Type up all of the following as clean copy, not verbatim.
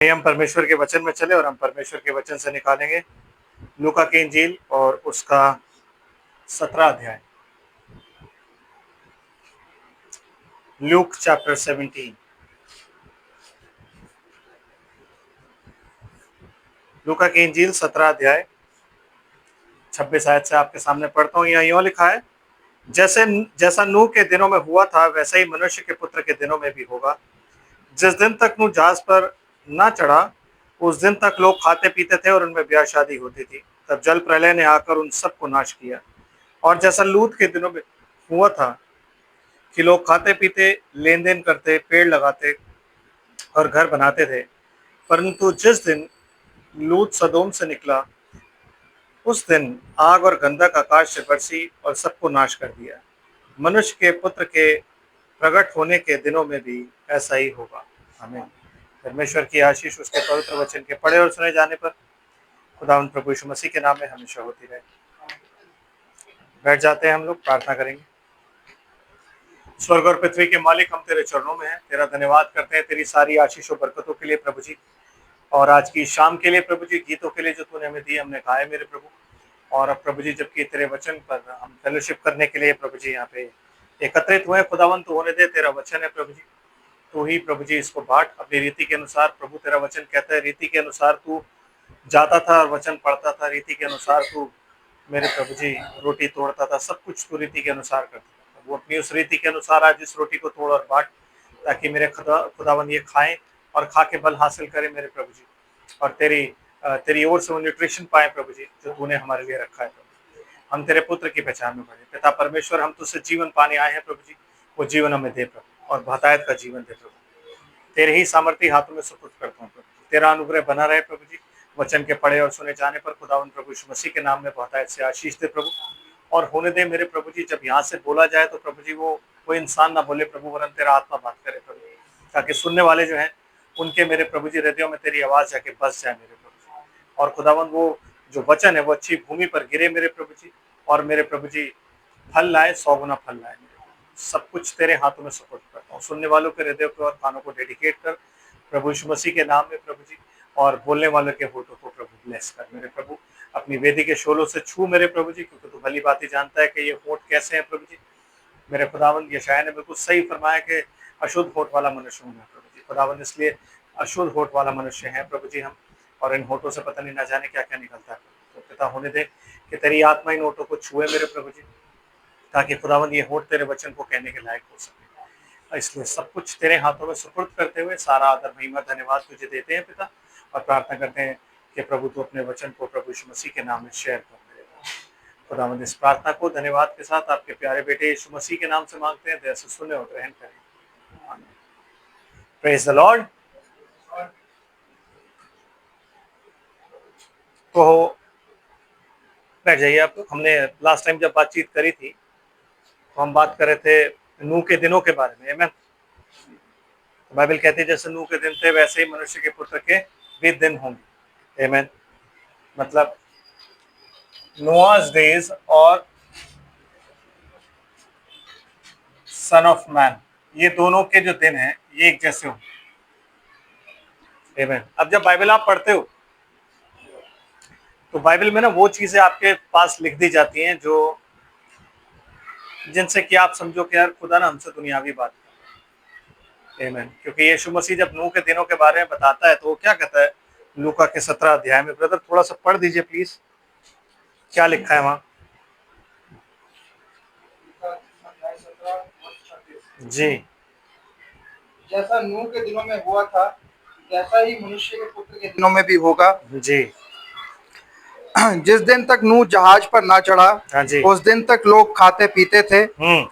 हम परमेश्वर के वचन में चले और हम परमेश्वर के वचन से निकालेंगे लूका की इंजील और उसका 17 अध्याय। Luke chapter 17। लूका की इंजील 17 अध्याय 26 आयत से आपके सामने पढ़ता हूँ। यहाँ यूँ लिखा है, जैसा नूह के दिनों में हुआ था वैसा ही मनुष्य के पुत्र के दिनों में भी होगा। जिस दिन तक नूह जहाज पर न चढ़ा उस दिन तक लोग खाते पीते थे और उनमें ब्याह शादी होती थी। तब जल प्रलय ने आकर उन सबको नाश किया। और जैसा लूत के दिनों में हुआ था कि लोग खाते पीते, लेन देन करते, पेड़ लगाते और घर बनाते थे, परंतु जिस दिन लूत सदोम से निकला उस दिन आग और गंधक आकाश से बरसी और सबको नाश कर दिया। मनुष्य के पुत्र के प्रकट होने के दिनों में भी ऐसा ही होगा। आमीन। परमेश्वर की आशीष उसके पवित्र वचन के पढ़े और सुने जाने पर खुदावंद प्रभु यीशु मसीह के नाम में हमेशा होती रहे। बैठ जाते हैं हम लोग, प्रार्थना करेंगे। स्वर्ग और पृथ्वी के मालिक, हम तेरे चरणों में हैं, तेरा धन्यवाद करते हैं तेरी सारी आशीष और बरकतों के लिए प्रभु जी, और आज की शाम के लिए प्रभु जी, गीतों के लिए जो तूने हमें दिए हमने गाए मेरे प्रभु। और अब प्रभु जी जबकि तेरे वचन पर हम फेलोशिप करने के लिए प्रभु जी यहाँ पे एकत्रित हुए, खुदावन तू होने दे, तेरा वचन है प्रभु जी, तू ही प्रभु जी इसको बांट अपनी रीति के अनुसार। प्रभु तेरा वचन कहता है रीति के अनुसार तू जाता था और वचन पढ़ता था, रीति के अनुसार तू मेरे प्रभु जी रोटी तोड़ता था, सब कुछ तू रीति के अनुसार करता था। वो अपनी उस रीति के अनुसार आज इस रोटी को तोड़ और बांट, ताकि मेरे खुदावन ये खाएं और खा के बल हासिल करें मेरे प्रभु जी, और तेरी ओर से वो न्यूट्रिशन पाए प्रभु जी जो तूने हमारे लिए रखा है प्रभु। हम तेरे पुत्र की पहचान में बढ़े पिता परमेश्वर, हम तुझसे जीवन पाने आए हैं प्रभु जी, वो जीवन हमें दे प्रभु, और बहुतायत का जीवन दे प्रभु। तेरे ही सामर्थ्य हाथों में सुपुर्द करता हूँ प्रभु, तेरा अनुग्रह बना रहे प्रभु जी, वचन के पढ़े और सुने जाने पर खुदावन प्रभु यीशु मसीह के नाम में बहुतायत से आशीष दे प्रभु। और होने दे मेरे प्रभु जी, जब यहाँ से बोला जाए तो प्रभु जी वो कोई इंसान ना बोले प्रभु, वरन तेरा आत्मा बात करे प्रभु, ताकि सुनने वाले जो हैं उनके मेरे प्रभु जी हृदयों में तेरी आवाज़ जाके बस जाए मेरे प्रभु जी। और खुदावन वो जो वचन है वो अच्छी भूमि पर गिरे मेरे प्रभु जी, और मेरे प्रभु जी फल लाए, 100 गुना फल लाए। सब कुछ तेरे हाथों में सुपुर्द करता हूँ। सुनने वालों के हृदय को और कानों को डेडिकेट कर प्रभु यीशु मसीह के नाम में प्रभु जी, और बोलने वालों के होठों को प्रभु ब्लेस कर मेरे प्रभु। अपनी वेदी के शोलों से छू मेरे प्रभु जी, क्योंकि तू भली बात ही जानता है कि ये होठ कैसे हैं प्रभु जी। मेरे खुदावंद यशायाह ने बिल्कुल सही फरमाया कि अशुद्ध होठ वाला मनुष्य हूँ मैं प्रभु जी। खुदावंद इसलिए अशुद्ध होठ वाला मनुष्य है प्रभु जी हम, और इन होठों से पता नहीं ना जाने क्या क्या निकलता है। तो पिता होने दे कि तेरी आत्मा इन होठों को छुए मेरे प्रभु जी, ताकि खुदावंद ये होठ तेरे वचन को कहने के लायक हो सके। इसलिए सब कुछ तेरे हाथों में सुपुर्द करते हुए सारा आदर महिमा धन्यवाद तुझे देते हैं पिता, और प्रार्थना करते हैं कि प्रभु तू अपने वचन को प्रभु यीशु मसीह के नाम में शेयर कर मेरे खुदावंद। इस प्रार्थना को धन्यवाद के साथ आपके प्यारे बेटे यीशु मसीह के नाम से मांगते हैं, दया से सुने और ग्रहण करें। आमीन। Praise the Lord. तो बैठ जाइए आप। हमने लास्ट टाइम जब बातचीत करी थी तो हम बात कर रहे थे नूह के दिनों के बारे में। आमीन। बाइबल कहती है जैसे नूह के दिन थे वैसे ही मनुष्य के पुत्र के भी दिन होंगे। आमीन। मतलब नोआज डेज और सन ऑफ मैन, ये दोनों के जो दिन हैं ये एक जैसे होंगे। आमीन। अब जब बाइबल आप पढ़ते हो तो बाइबल में ना वो चीजें आपके पास लिख दी जाती हैं जो जिनसे कि आप समझो कि यार खुदा ना हमसे दुनियावी बात कर। आमीन। क्योंकि यीशु मसीह जब नूह के दिनों के बारे में बताता है तो वो क्या कहता है लूका के 17 अध्याय में। ब्रदर थोड़ा सा पढ़ दीजिए प्लीज, क्या लिखा है वहां। जी। जैसा नूह के दिनों में हुआ था वैसा ही मनुष्य के पुत्र के दिनों में भी होगा। जी। जिस दिन तक नूह जहाज पर ना चढ़ा हाँ जी। उस दिन तक लोग खाते पीते थे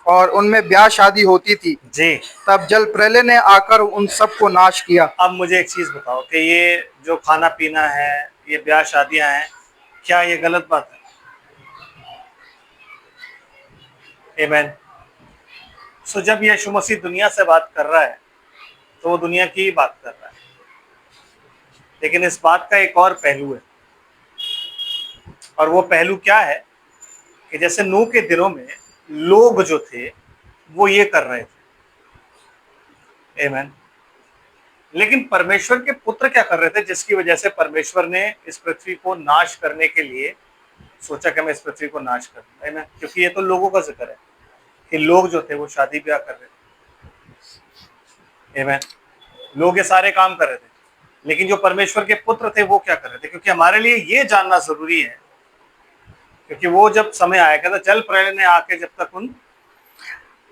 और उनमें ब्याह शादी होती थी। जी। तब जल प्रलय ने आकर उन सबको नाश किया। अब मुझे एक चीज बताओ कि ये जो खाना पीना है, ये ब्याह शादियां हैं, क्या ये गलत बात है? आमीन। सो जब यीशु मसीह दुनिया से बात कर रहा है तो वो दुनिया की ही बात कर रहा है, लेकिन इस बात का एक और पहलू है। और वो पहलू क्या है कि जैसे नूह के दिनों में लोग जो थे वो ये कर रहे थे। आमीन। लेकिन परमेश्वर के पुत्र क्या कर रहे थे जिसकी वजह से परमेश्वर ने इस पृथ्वी को नाश करने के लिए सोचा कि मैं इस पृथ्वी को नाश कर दूं, है ना? क्योंकि ये तो लोगों का जिक्र है कि लोग जो थे वो शादी ब्याह कर रहे थे, आमीन। लोग ये सारे काम कर रहे थे, लेकिन जो परमेश्वर के पुत्र थे वो क्या कर रहे थे? क्योंकि हमारे लिए ये जानना जरूरी है, क्योंकि वो जब समय आएगा तो जल प्रलय ने आके जब तक उन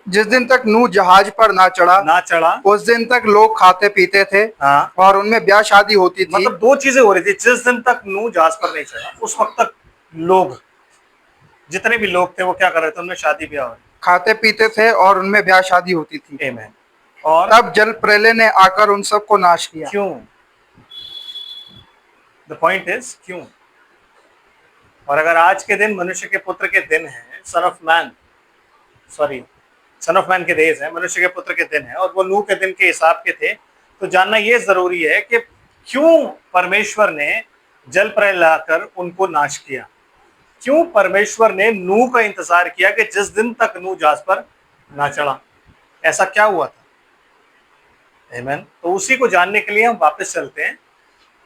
जिस दिन तक नूह जहाज पर ना चढ़ा उस दिन तक लोग खाते पीते थे। हाँ, और उनमें ब्याह शादी होती थी। मतलब दो चीजें हो रही थी। जिस दिन तक नूह जहाज पर नहीं चढ़ा उस वक्त तक लोग, जितने भी लोग थे वो क्या कर रहे थे? उनमें शादी ब्याह हो रही खाते पीते थे और उनमें ब्याह शादी होती थी। थी, आमीन। और तब जल प्रलय ने आकर उन सबको नाश किया। क्यों? द पॉइंट इज क्यों? और अगर आज के दिन मनुष्य के पुत्र के दिन है, सन ऑफ मैन के डेज है, मनुष्य के पुत्र के दिन है, और वो नूह के दिन के हिसाब के थे, तो जानना ये जरूरी है कि क्यों परमेश्वर ने जल प्रलय लाकर उनको नाश किया। क्यों परमेश्वर ने नूह का इंतजार किया कि जिस दिन तक नूह जहाज पर ना चढ़ा? ऐसा क्या हुआ था? आमीन। तो उसी को जानने के लिए हम वापस चलते हैं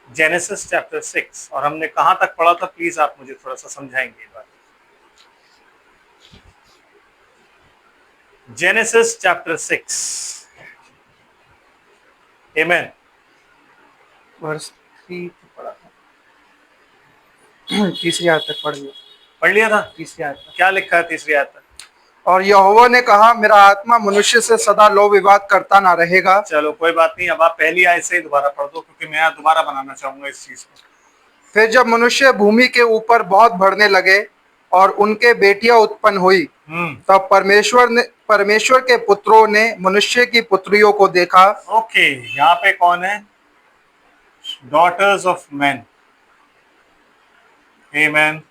जेनेसिस चैप्टर 6। और हमने कहां तक पढ़ा था? प्लीज आप मुझे थोड़ा सा समझाएंगे ये बात। जेनेसिस चैप्टर 6, आमीन। वर्ष 3 पढ़ा था। तीसरी आयत तक पढ़ लिया। पढ़ लिया था? तीसरी आयत तक। क्या लिखा है तीसरी आयत तक? और यहोवा ने कहा, मेरा आत्मा मनुष्य से सदा लो विवाद करता ना रहेगा। चलो कोई बात नहीं, अब आप पहली आयत से ही दोबारा पढ़ दो, क्योंकि मैं यहाँ दोबारा बनाना चाहूंगा इस चीज को। फिर जब मनुष्य भूमि के ऊपर बहुत बढ़ने लगे और उनके बेटियां उत्पन्न हुई, तब परमेश्वर के पुत्रों ने मनुष्य की पुत्रियों को देखा। ओके, यहाँ पे कौन है? डॉटर्स ऑफ मैन, आमीन।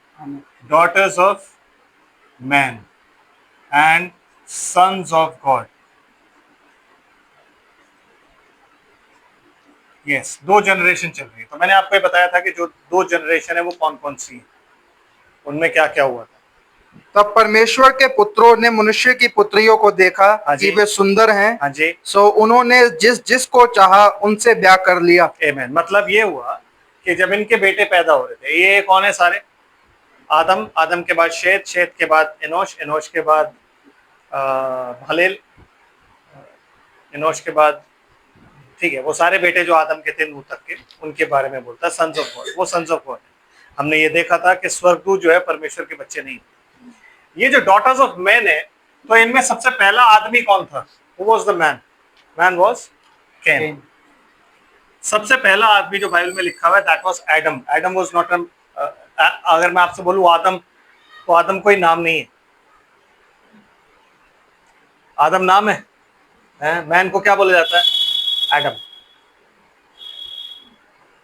Daughters of man and sons of God. Yes, दो जनरेशन चल रही है। तो मैंने आपको ये बताया था कि जो दो जनरेशन है वो कौन कौन सी है, उनमें क्या क्या हुआ था। तब परमेश्वर के पुत्रों ने मनुष्य की पुत्रियों को देखा हाँ जी। कि वे सुंदर हैं। हाँ जी, सो उन्होंने जिसको चाहा उनसे ब्याह कर लिया। आमीन। मतलब ये हुआ कि जब इनके बेटे पैदा हो रहे थे, ये कौन है सारे? आदम, आदम के बाद शेत, शेत के बाद एनोश, एनोश के बाद हलेल, एनोश के बाद, ठीक है, वो सारे बेटे जो आदम के थे नूह तक के, उनके बारे में बोलता है सन्स ऑफ गॉड। वो सन्स ऑफ गॉड है। हमने ये देखा था कि स्वर्गदूत जो है परमेश्वर के बच्चे नहीं। ये जो डॉटर्स ऑफ मैन है, तो इनमें सबसे पहला आदमी कौन था? Who was the man? Man was Cain. सबसे पहला आदमी जो बाइबल में लिखा हुआ है that was Adam. Adam was not अगर मैं आपसे बोलूं आदम, तो आदम कोई नाम नहीं है। आदम नाम है? मैन को क्या बोला जाता है? Adam.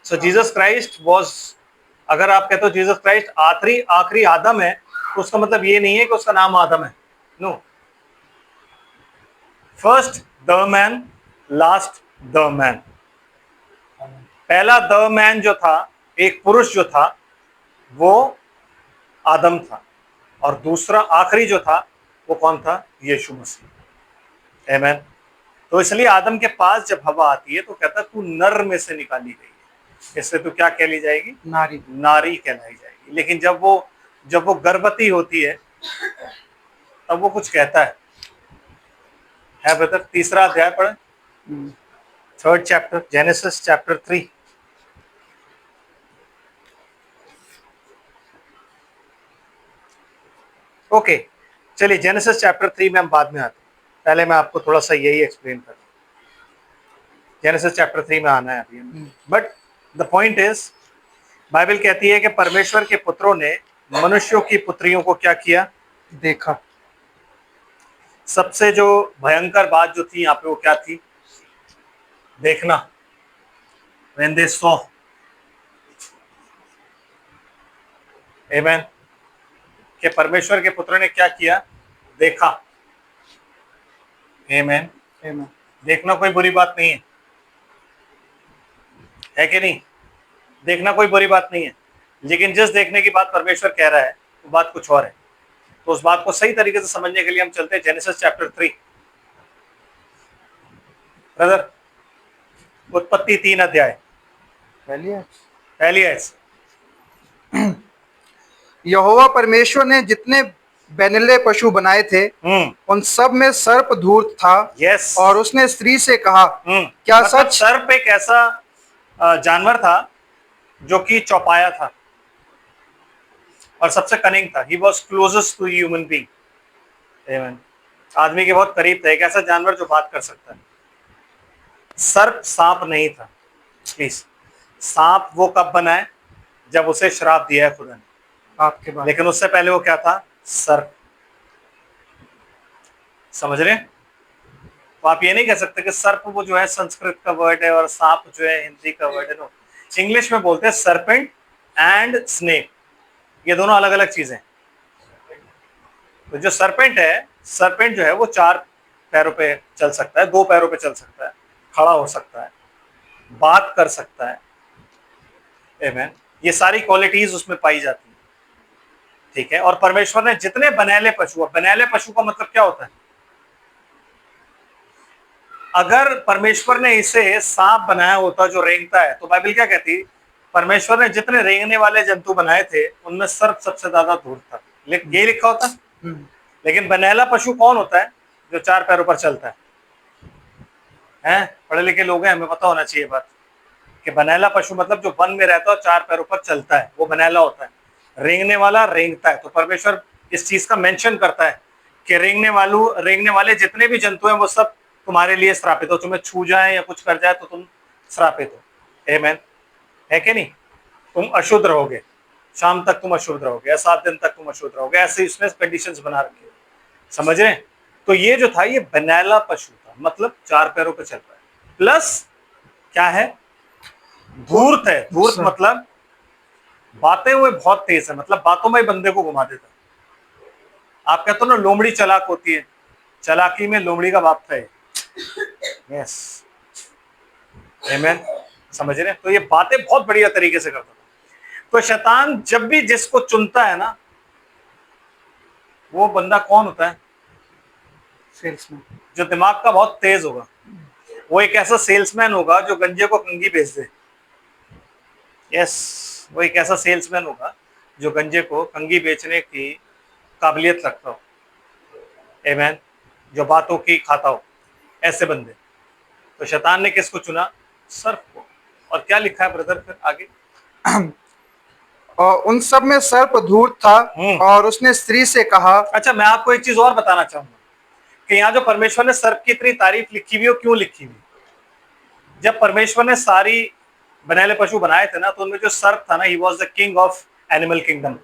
So Jesus Christ was, अगर आप कहते हो जीसस क्राइस्ट आखिरी आदम है, तो उसका मतलब ये नहीं है कि उसका नाम आदम है। No, first the man, last the man. पहला द मैन जो था, एक पुरुष जो था, वो आदम था, और दूसरा आखिरी जो था वो कौन था? यीशु मसीह, आमीन। तो इसलिए आदम के पास जब हवा आती है तो कहता है तू नर में से निकाली गई है, इससे तू क्या कहली जाएगी? नारी। नारी कहलाई जाएगी। लेकिन जब वो गर्भवती होती है तब वो कुछ कहता है ब्रदर? तीसरा अध्याय पढ़े, 3rd chapter, genesis chapter 3। Okay, चलिए जेनेसिस चैप्टर 3 में हम बाद में आते हैं। पहले मैं आपको थोड़ा सा यही एक्सप्लेन कर, जेनेसिस चैप्टर 3 में आना है अभी। But the point is, Bible कहती है कि परमेश्वर के पुत्रों ने मनुष्यों की पुत्रियों को क्या किया? देखा। सबसे जो भयंकर बात जो थी यहाँ पे वो क्या थी? देखना। When they saw, आमीन, कि परमेश्वर के पुत्र ने क्या किया? देखा, आमीन। देखना कोई बुरी बात नहीं है कि नहीं? देखना कोई बुरी बात नहीं है, लेकिन जिस देखने की बात परमेश्वर कह रहा है वो बात कुछ और है। तो उस बात को सही तरीके से समझने के लिए हम चलते हैं जेनेसिस चैप्टर 3। ब्रदर, उत्पत्ति 3 अध्याय पहली पहली आयत से। यहोवा परमेश्वर ने जितने बैनले पशु बनाए थे उन सब में सर्प धूर्त था। यस। और उसने स्त्री से कहा, क्या मतलब सच? सर्प एक ऐसा जानवर था जो कि चौपाया था और सबसे कनिंग था। He was closest to human being. आमीन। आदमी के बहुत करीब था, एक ऐसा जानवर जो बात कर सकता है। सर्प सांप नहीं था, प्लीज। सांप वो कब बना है? जब उसे श्राप दिया है खुदा ने, आपके बाद लेकिन उससे पहले वो क्या था? सर्प। समझ रहे हैं? तो आप ये नहीं कह सकते कि सर्प वो जो है संस्कृत का वर्ड है और सांप जो है हिंदी का वर्ड है। नो, इंग्लिश में बोलते हैं सर्पेंट एंड स्नेक, ये दोनों अलग अलग चीजें। तो जो सर्पेंट है, सर्पेंट जो है वो 4 पैरों पे चल सकता है, 2 पैरों पे चल सकता है, खड़ा हो सकता है, बात कर सकता है। आमीन। ये सारी क्वालिटीज उसमें पाई जाती है, ठीक है। और परमेश्वर ने जितने बनैले पशु, बनैले पशु का मतलब क्या होता है? अगर परमेश्वर ने इसे सांप बनाया होता जो रेंगता है, तो बाइबल क्या कहती? परमेश्वर ने जितने रेंगने वाले जंतु बनाए थे उनमें सर्प सबसे ज्यादा धूर्त था, ये लिखा होता। लेकिन बनैला पशु कौन होता है? जो 4 पैरों पर चलता है। हैं? पढ़े लिखे लोग हैं, हमें पता होना चाहिए बात कि बनैला पशु मतलब जो वन में रहता है और 4 पैरों पर चलता है, वो बनैला होता है। रेंगने वाला रेंगता है। तो परमेश्वर इस चीज का मेंशन करता है कि रेंगने वाले जितने भी जंतु हैं वो सब तुम्हारे लिए श्रापित हो। तुम्हें छू जाए या कुछ कर जाए तो तुम श्रापित हो। आमीन। है कि नहीं? तुम अशुद्ध रहोगे, शाम तक तुम अशुद्ध रहोगे या 7 दिन तक तुम अशुद्ध रहोगे। ऐसे इसमें कंडीशंस बना रखी है। समझ रहे हैं? तो ये जो था ये बनैला पशु था, मतलब 4 पैरों पर चल रहा है। प्लस क्या है? धूर्त है। धूर्त मतलब बातें हुए बहुत तेज है, मतलब बातों में ही बंदे को घुमा देता है। आप कहते हो ना लोमड़ी चालाक होती है, चालाकी में लोमड़ी का बाप था। यस। आमीन। समझ रहे हैं? तो ये बातें बहुत बढ़िया तरीके से करता था। तो शैतान जब भी जिसको चुनता है ना, वो बंदा कौन होता है? सेल्समैन। जो दिमाग का बहुत तेज होगा। वो एक ऐसा सेल्समैन होगा जो गंजे को कंगी बेच दे। यस, वो एक ऐसा सेल्समैन होगा जो गंजे को कंगी बेचने की काबिलियत रखता हो। आमीन। जो बातों की खाता हो, ऐसे बंदे। तो शैतान ने किसको चुना? सर्प को। और क्या लिखा है ब्रदर फिर आगे? और उन सब में सर्प धूर्त था। और उसने स्त्री से कहा। अच्छा, मैं आपको एक चीज और बताना चाहूंगा कि यहाँ जो परमेश्वर ने सर्प की इतनी तारीफ लिखी हुई, क्यों लिखी हुई? जब परमेश्वर ने सारी बनैले पशु बनाए थे ना, तो उनमें जो सर्प था ना, he was the king of animal kingdom.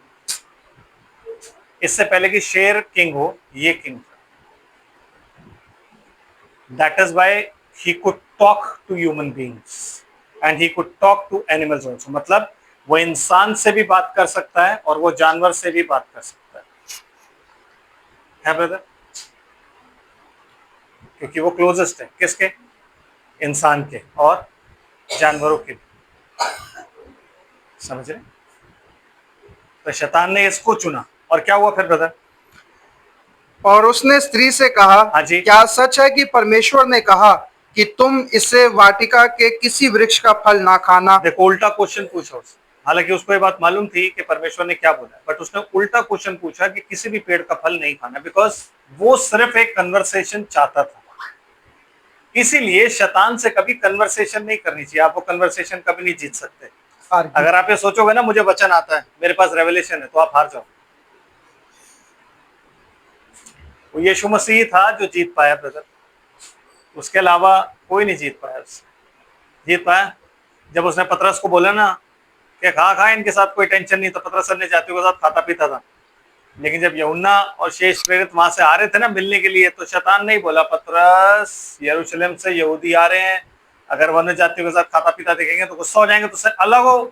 इससे पहले कि शेर किंग हो, ये किंग था। That is why he could talk to human beings and he could talk to animals also. मतलब वो इंसान से भी बात कर सकता है और वो जानवर से भी बात कर सकता है ब्रदर? क्योंकि वो क्लोजेस्ट है किसके? इंसान के और जानवरों के। समझ रहे? तो शैतान ने इसको चुना और क्या हुआ फिर ब्रदर? और उसने स्त्री से कहा, हाँ जी। क्या सच है कि परमेश्वर ने कहा कि तुम इसे वाटिका के किसी वृक्ष का फल ना खाना? देखो, उल्टा क्वेश्चन पूछा उसने। हालांकि उसको ये बात मालूम थी कि परमेश्वर ने क्या बोला, बट उसने उल्टा क्वेश्चन पूछा कि किसी भी पेड़ का फल नहीं खाना, बिकॉज वो सिर्फ एक कन्वर्सेशन चाहता था। इसीलिए शैतान से कभी कन्वर्सेशन नहीं करनी चाहिए। आप वो कन्वर्सेशन कभी नहीं जीत सकते। अगर आप ये सोचोगे ना मुझे वचन आता है, मेरे पास रेवलेशन है, तो आप हार जाओ। वो यीशु मसीह था जो जीत पाया ब्रदर, उसके अलावा कोई नहीं जीत पाया। उससे जीत पाया जब उसने पतरस को बोला ना कि खा इनके साथ कोई टेंशन नहीं, तो पतरस अन्य जातियों के साथ खाता पीता था। लेकिन जब यूहन्ना और शेष प्रेरित वहां से आ रहे थे ना मिलने के लिए, तो शैतान नहीं बोला पतरस यरूशलेम से यहूदी आ रहे हैं, अगर वो अन्य जातियों के साथ खाता पीता देखेंगे तो गुस्सा हो जाएंगे, तो अलग हो।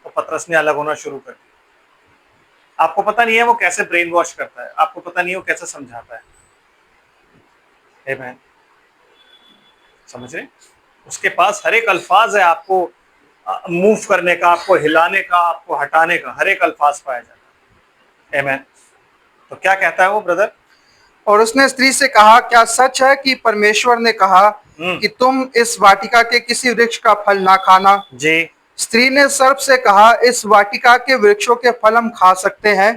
तो पतरस ने अलग होना शुरू कर दिया। आपको पता नहीं है वो कैसे ब्रेन वॉश करता है, आपको पता नहीं है वो कैसे समझाता है। आमीन। समझ रहे? उसके पास हर एक अल्फाज है आपको मूव करने का, आपको हिलाने का, आपको हटाने का, हर एक अल्फाज पाया जाता है। आमीन। तो क्या कहता है वो ब्रदर? और उसने स्त्री से कहा, क्या सच है कि परमेश्वर ने कहा कि तुम इस वाटिका के किसी वृक्ष का फल ना खाना? जी। स्त्री ने सर्प से कहा, इस वाटिका के वृक्षों के फल हम खा सकते हैं,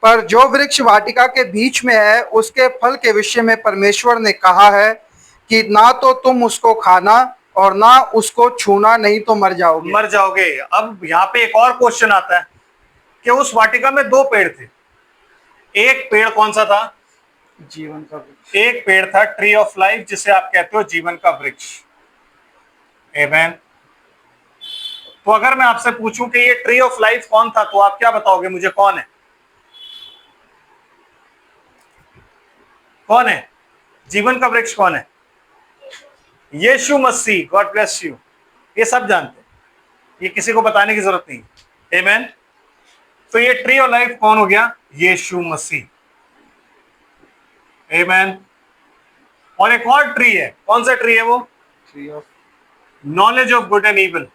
पर जो वृक्ष वाटिका के बीच में है उसके फल के विषय में परमेश्वर ने कहा है कि ना तो तुम उसको खाना और ना उसको छूना, नहीं तो मर जाओगे। मर जाओगे। अब यहाँ पे एक और क्वेश्चन आता है कि उस वाटिका में दो पेड़ थे। एक पेड़ कौन सा था? जीवन का वृक्ष। एक पेड़ था ट्री ऑफ लाइफ, जिसे आप कहते हो जीवन का वृक्ष। आमेन। तो अगर मैं आपसे पूछूं कि ये ट्री ऑफ लाइफ कौन था, तो आप क्या बताओगे मुझे? कौन है? कौन है जीवन का वृक्ष? कौन है? Yeshu Masih. God bless you. ये सब जानते हैं, ये किसी को बताने की जरूरत नहीं। आमेन। तो ये ट्री ऑफ लाइफ कौन हो गया? यीशु मसीह। आमेन। और एक और ट्री है। कौन सा ट्री है वो? Tree of knowledge of good and evil,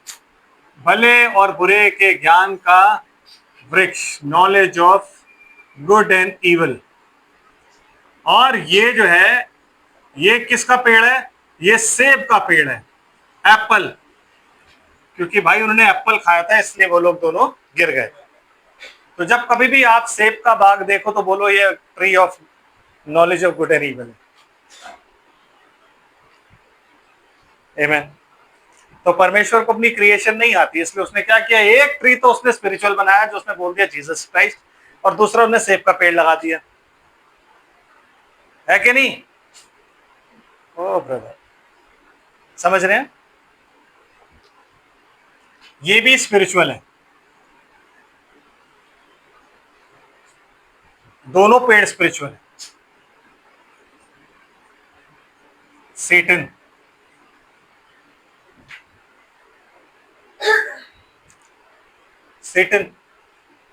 भले और बुरे के ज्ञान का वृक्ष। Knowledge of good and evil. और ये जो है, ये किसका पेड़ है? ये सेब का पेड़ है, एप्पल। क्योंकि भाई उन्होंने एप्पल खाया था, इसलिए वो लोग दोनों गिर गए। तो जब कभी भी आप सेब का बाग देखो तो बोलो ये tree of knowledge of good and evil है। आमेन। तो परमेश्वर को अपनी क्रिएशन नहीं आती, इसलिए उसने क्या किया? एक ट्री तो उसने स्पिरिचुअल बनाया, जो उसने बोल दिया जीसस क्राइस्ट, और दूसरा उसने सेब का पेड़ लगा दिया। है कि नहीं? ओ ब्रदर, समझ रहे हैं? ये भी स्पिरिचुअल है। दोनों पेड़ स्पिरिचुअल है। सेटन, सेटन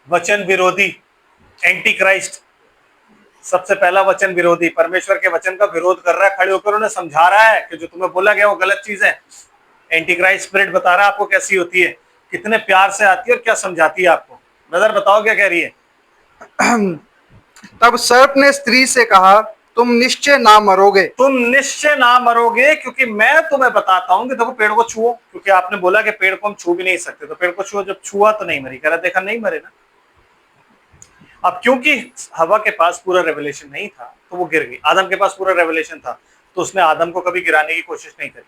वचन विरोधी, एंटी क्राइस्ट, सबसे पहला वचन विरोधी, परमेश्वर के वचन का विरोध कर रहा है, खड़े होकर उन्हें समझा रहा है कि जो तुम्हें बोला गया वो गलत चीज है। एंटी क्राइस्ट स्पिरिट बता रहा है आपको कैसी होती है, कितने प्यार से आती है और क्या समझाती है आपको। नजर बताओ क्या कह रही है? तब सर्प ने स्त्री से कहा, तुम निश्चय ना मरोगे। तुम निश्चय ना मरोगे, क्योंकि मैं तुम्हें बताता हूं कि देखो पेड़ को छुओ, क्योंकि आपने बोला कि पेड़ को हम छू भी नहीं सकते, तो पेड़ को छुओ। जब छुआ तो नहीं मरी, कह रहा देखा नहीं मरे ना। अब क्योंकि हवा के पास पूरा रेवलेशन नहीं था तो वो गिर गई। आदम के पास पूरा रेवलेशन था तो उसने आदम को कभी गिराने की कोशिश नहीं करी,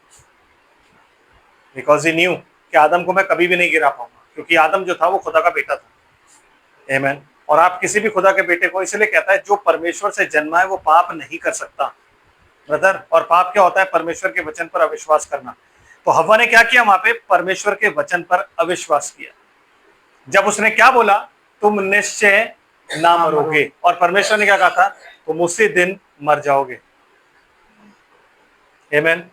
बिकॉज ही न्यू कि आदम को मैं कभी भी नहीं गिरा पाऊंगा, क्योंकि आदम जो था वो खुदा का बेटा था। आमेन। और आप किसी भी खुदा के बेटे को, इसलिए कहता है जो परमेश्वर से जन्मा है वो पाप नहीं कर सकता ब्रदर। और पाप क्या होता है? परमेश्वर के वचन पर अविश्वास करना। तो हव्वा ने क्या किया? वहां पे परमेश्वर के वचन पर अविश्वास किया। जब उसने क्या बोला? तुम निश्चय ना मरोगे, और परमेश्वर ने क्या कहा था? तुम उसी दिन मर जाओगे। आमेन।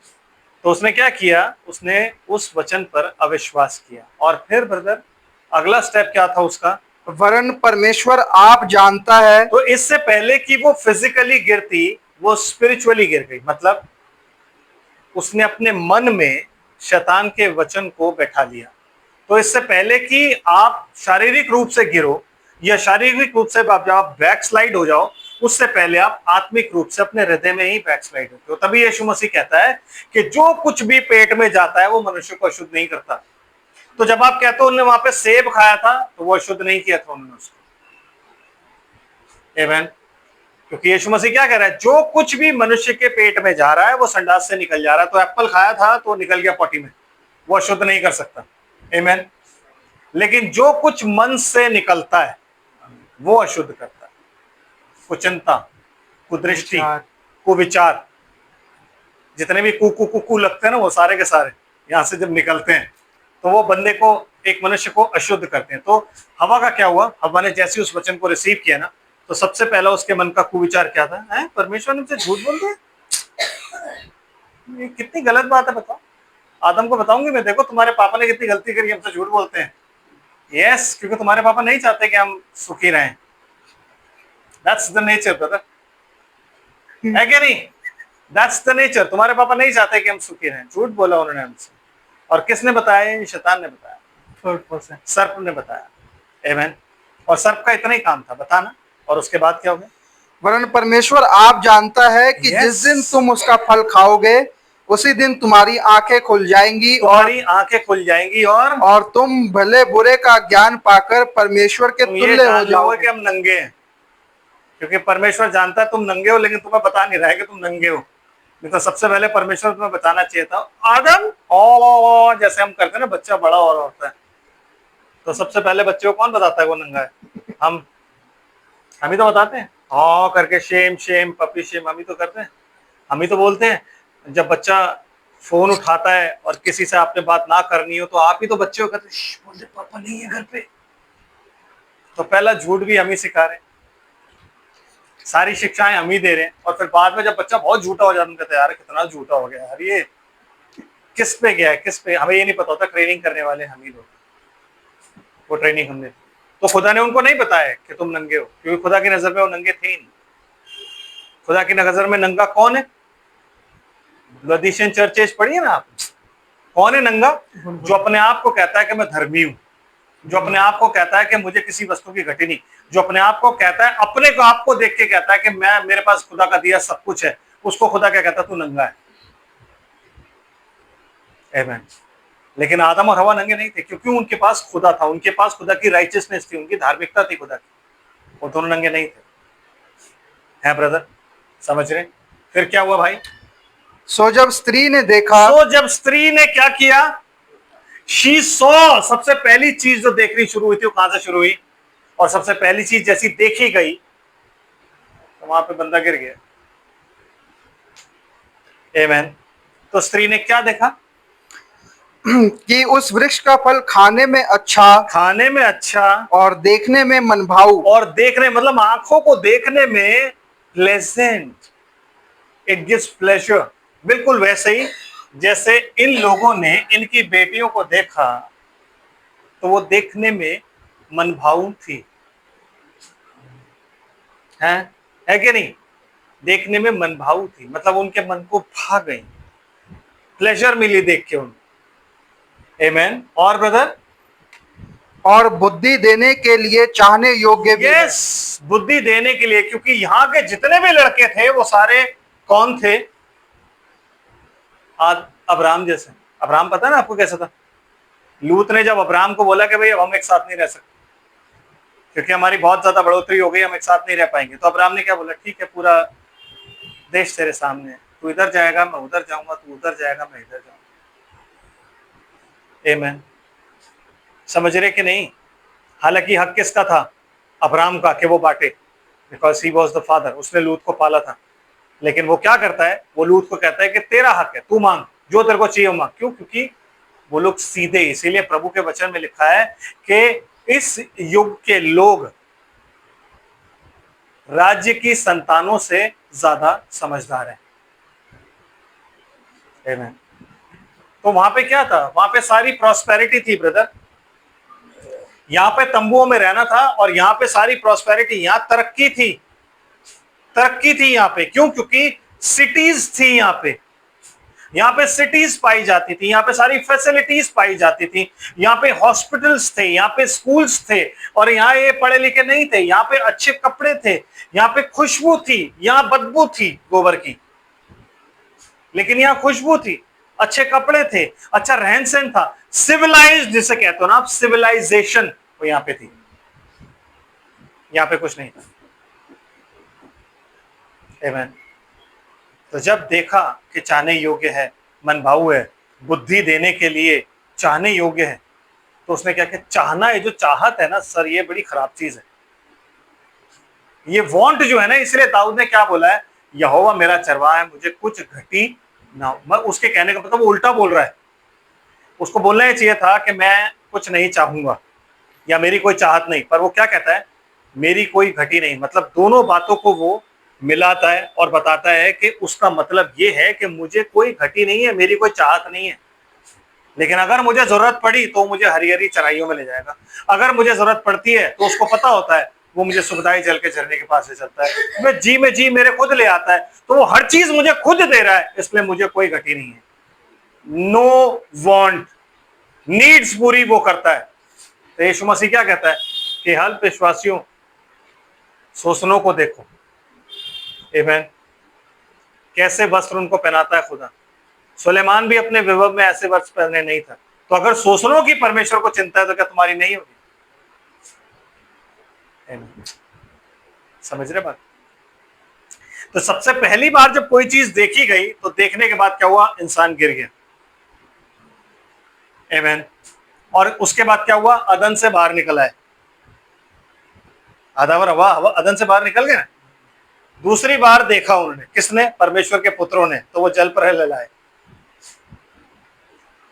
तो उसने क्या किया? उसने उस वचन पर अविश्वास किया। और फिर ब्रदर अगला स्टेप क्या था उसका? वरन परमेश्वर आप जानता है। तो इससे पहले कि वो फिजिकली गिरती, वो स्पिरिचुअली गिर गई। मतलब उसने अपने मन में शैतान के वचन को बैठा लिया। तो इससे पहले कि आप शारीरिक रूप से गिरो या शारीरिक रूप से जब आप बैकस्लाइड हो जाओ, उससे पहले आप आत्मिक रूप से अपने हृदय में ही बैकस्लाइड होते हो। तभी यीशु मसीह कहता है कि जो कुछ भी पेट में जाता है वो मनुष्य को अशुद्ध नहीं करता। तो जब आप कहते हो उन्होंने वहां पे सेब खाया था, तो वो अशुद्ध नहीं किया था उन्होंने उसको। आमेन। क्योंकि यीशु मसीह क्या कह रहा है? जो कुछ भी मनुष्य के पेट में जा रहा है वो संडास से निकल जा रहा है। तो एप्पल खाया था तो निकल गया पॉटी में, वो अशुद्ध नहीं कर सकता। आमेन। लेकिन जो कुछ मन से निकलता है वो अशुद्ध करता है। कुचिंता, कुदृष्टि, कुविचार, जितने भी कुकू कुकू लगते हैं ना, वो सारे के सारे यहां से जब निकलते हैं तो वो बंदे को, एक मनुष्य को अशुद्ध करते हैं। तो हवा का क्या हुआ? हवा ने जैसे उस वचन को रिसीव किया ना, तो सबसे पहला उसके मन का कुविचार क्या था? है परमेश्वर ने मुझे झूठ बोल दिया, ये कितनी गलत बात है बताओ। आदम को बताऊंगी मैं, देखो तुम्हारे पापा ने कितनी गलती करी, हमसे झूठ बोलते हैं। यस, क्योंकि तुम्हारे पापा नहीं चाहते कि हम सुखी रहें। दैट्स द नेचर ब्रदर, है कि नहीं? That's the nature. तुम्हारे पापा नहीं चाहते कि हम सुखी रहें। झूठ बोला उन्होंने हमसे। और किसने बताया? शैतान ने बताया, सर्प ने बताया। आमेन। और सर्प का इतना ही काम था, बताना। और उसके बाद क्या हो गया? वरन परमेश्वर आप जानता है कि Yes. जिस दिन तुम उसका फल खाओगे उसी दिन तुम्हारी आंखें खुल जाएंगी तुम्हारी आंखें खुल जाएंगी और तुम भले बुरे का ज्ञान पाकर परमेश्वर के तुम ये तुल्य हो जान लोगे जाओगे। कि हम नंगे हैं, क्योंकि परमेश्वर जानता है तुम नंगे हो, लेकिन तुम्हें बता नहीं रहा है कि तुम नंगे हो। नहीं तो सबसे पहले परमेश्वर तुम्हें बताना चाहिए था, आदम ओ, जैसे हम करते हैं ना, बच्चा बड़ा और होता है तो सबसे पहले बच्चे को कौन बताता है वो नंगा है? हम ही तो बताते हैं, हाँ करके, शेम शेम पपी शेम, हम ही तो करते हैं। हम ही तो बोलते हैं जब बच्चा फोन उठाता है और किसी से आपने बात ना करनी हो तो आप ही तो बच्चे को कहते हैं बोल दे पापा नहीं है घर पे। तो पहला झूठ भी हम ही सिखा रहे हैं, सारी शिक्षाएं हम ही दे रहे हैं, और फिर बाद में जब बच्चा बहुत झूठा हो जाता है कहते हैं यार कितना झूठा हो गया यार, ये किस पे गया है, किस पे, हमें ये नहीं पता होता। ट्रेनिंग करने वाले हम ही लोग, वो ट्रेनिंग हमने। तो खुदा ने उनको नहीं बताया कि तुम नंगे हो, क्योंकि खुदा की नजर में वो नंगे थे ही नहीं। खुदा की नजर में नंगा कौन है? लुदीशियन चर्चेज पढ़िए ना आप, कौन है नंगा? जो अपने आप को कहता है कि मैं धर्मी हूं, जो अपने आप को कहता है कि मुझे किसी वस्तु की घटी नहीं, जो अपने आप को कहता है, अपने को आप को देख के कहता है कि मैं, मेरे पास खुदा का दिया सब कुछ है, उसको खुदा क्या कहता है? तू नंगा है। आमीन। लेकिन आदम और हवा नंगे नहीं थे, क्योंकि उनके पास खुदा था, उनके पास खुदा की राइचियसनेस थी, उनकी धार्मिकता थी खुदा की। वो दोनों नंगे नहीं थे। है ब्रदर, समझ रहे? फिर क्या हुआ भाई? सो जब स्त्री ने देखा, सो जब स्त्री ने क्या किया? शी सॉ, सबसे पहली चीज जो देखनी शुरू हुई थी वो कहां से शुरू हुई? और सबसे पहली चीज जैसी देखी गई तो वहां पे बंदा गिर गया। आमीन। तो स्त्री ने क्या देखा? कि उस वृक्ष का फल खाने में अच्छा और देखने में मनभाऊ, और देखने मतलब आंखों को देखने में प्लेजेंट, इट गिव्स प्लेजर। बिल्कुल वैसे ही जैसे इन लोगों ने इनकी बेटियों को देखा तो वो देखने में मनभाऊ थी, है कि नहीं? देखने में मनभाऊ थी, मतलब उनके मन को भा गई, प्लेजर मिली देख के उनको। आमीन। और ब्रदर, और बुद्धि देने के लिए चाहने योग्य भी है। यस, बुद्धि देने के लिए, क्योंकि यहाँ के जितने भी लड़के थे वो सारे कौन थे? अब्राहम जैसे। अब्राहम पता है ना आपको कैसा था? लूत ने जब अब्राहम को बोला कि भाई अब हम एक साथ नहीं रह सकते क्योंकि हमारी बहुत ज्यादा बढ़ोतरी हो गई, हम एक साथ नहीं रह पाएंगे, तो अब्राहम ने क्या बोला? ठीक है, पूरा देश तेरे सामने है, तू इधर जाएगा मैं उधर जाऊंगा, तू उधर जाएगा मैं इधर जाऊंगा। आमीन। समझ रहे कि नहीं? हालांकि हक किसका था? अब्राहम का, कि वो बांटे, because he was the father, उसने लूत को पाला था। लेकिन वो क्या करता है? वो लूत को कहता है कि तेरा हक है, तू मांग, जो तेरे को चाहिए मांग। क्यों? क्योंकि वो लोग सीधे, इसीलिए प्रभु के वचन में लिखा है कि इस युग के लोग राज्य की संतानों से ज्यादा समझदार हैं। आमीन। तो वहां पे क्या था? वहां पे सारी प्रॉस्पेरिटी थी ब्रदर। यहां पे तंबुओं में रहना था और यहां पे सारी प्रॉस्पेरिटी, यहां तरक्की थी, तरक्की थी यहां पे। क्यों? क्योंकि सिटीज थी यहां पे सिटीज पाई जाती थी, यहाँ पे सारी फैसिलिटीज पाई जाती थी, यहाँ पे हॉस्पिटल्स थे, यहाँ पे स्कूल्स थे, और यहाँ ये पढ़े लिखे नहीं थे, यहाँ पे अच्छे कपड़े थे, यहाँ पे खुशबू थी, यहाँ बदबू थी गोबर की, लेकिन यहाँ खुशबू थी, अच्छे कपड़े थे, अच्छा रहन सहन था, सिविलाइज्ड जिसे कहते हो ना आप, सिविलाइजेशन वो यहाँ पे थी। यहाँ पे कुछ नहीं था। आमीन। तो जब देखा कि चाहने योग्य है, मनभाऊ है, बुद्धि देने के लिए चाहने योग्य है, तो उसने क्या किया? चाहना है, जो चाहत है ना सर, ये बड़ी खराब चीज है। ये वांट जो है ना, इसलिए दाऊद ने क्या बोला है? यहोवा मेरा चरवाहा है, मुझे कुछ घटी ना। मैं उसके कहने का मतलब वो उल्टा बोल रहा है। उसको बोलना ही चाहिए था कि मैं कुछ नहीं चाहूंगा या मेरी कोई चाहत नहीं, पर वो क्या कहता है? मेरी कोई घटी नहीं। मतलब दोनों बातों को वो मिलाता है और बताता है कि उसका मतलब ये है कि मुझे कोई घटी नहीं है, मेरी कोई चाहत नहीं है, लेकिन अगर मुझे जरूरत पड़ी तो मुझे हरी हरी चराइयों में ले जाएगा। अगर मुझे जरूरत पड़ती है तो उसको पता होता है वो मुझे सुखदाई जल के झरने के पास ले चलता है, मैं जी में जी मेरे खुद ले आता है, तो वो हर चीज मुझे खुद दे रहा है, इसलिए मुझे कोई घटी नहीं है। नो वांट, नीड्स पूरी वो करता है। तो यीशु मसीह क्या कहता है कि हाल विश्वासियों, शोषणों को देखो, आमीन। कैसे वस्त्र उनको पहनाता है खुदा। सुलेमान भी अपने विभव में ऐसे वस्त्र पहने नहीं था। तो अगर सोचनों की परमेश्वर को चिंता है तो क्या तुम्हारी नहीं होगी? आमीन। समझ रहे बात? तो सबसे पहली बार जब कोई चीज देखी गई तो देखने के बाद क्या हुआ? इंसान गिर गया। आमीन। और उसके बाद क्या हुआ? अदन से बाहर निकल आए। आदम और हवा अदन से बाहर निकल गए। दूसरी बार देखा उन्होंने, किसने? परमेश्वर के पुत्रों ने। तो वो जल प्रलय लाए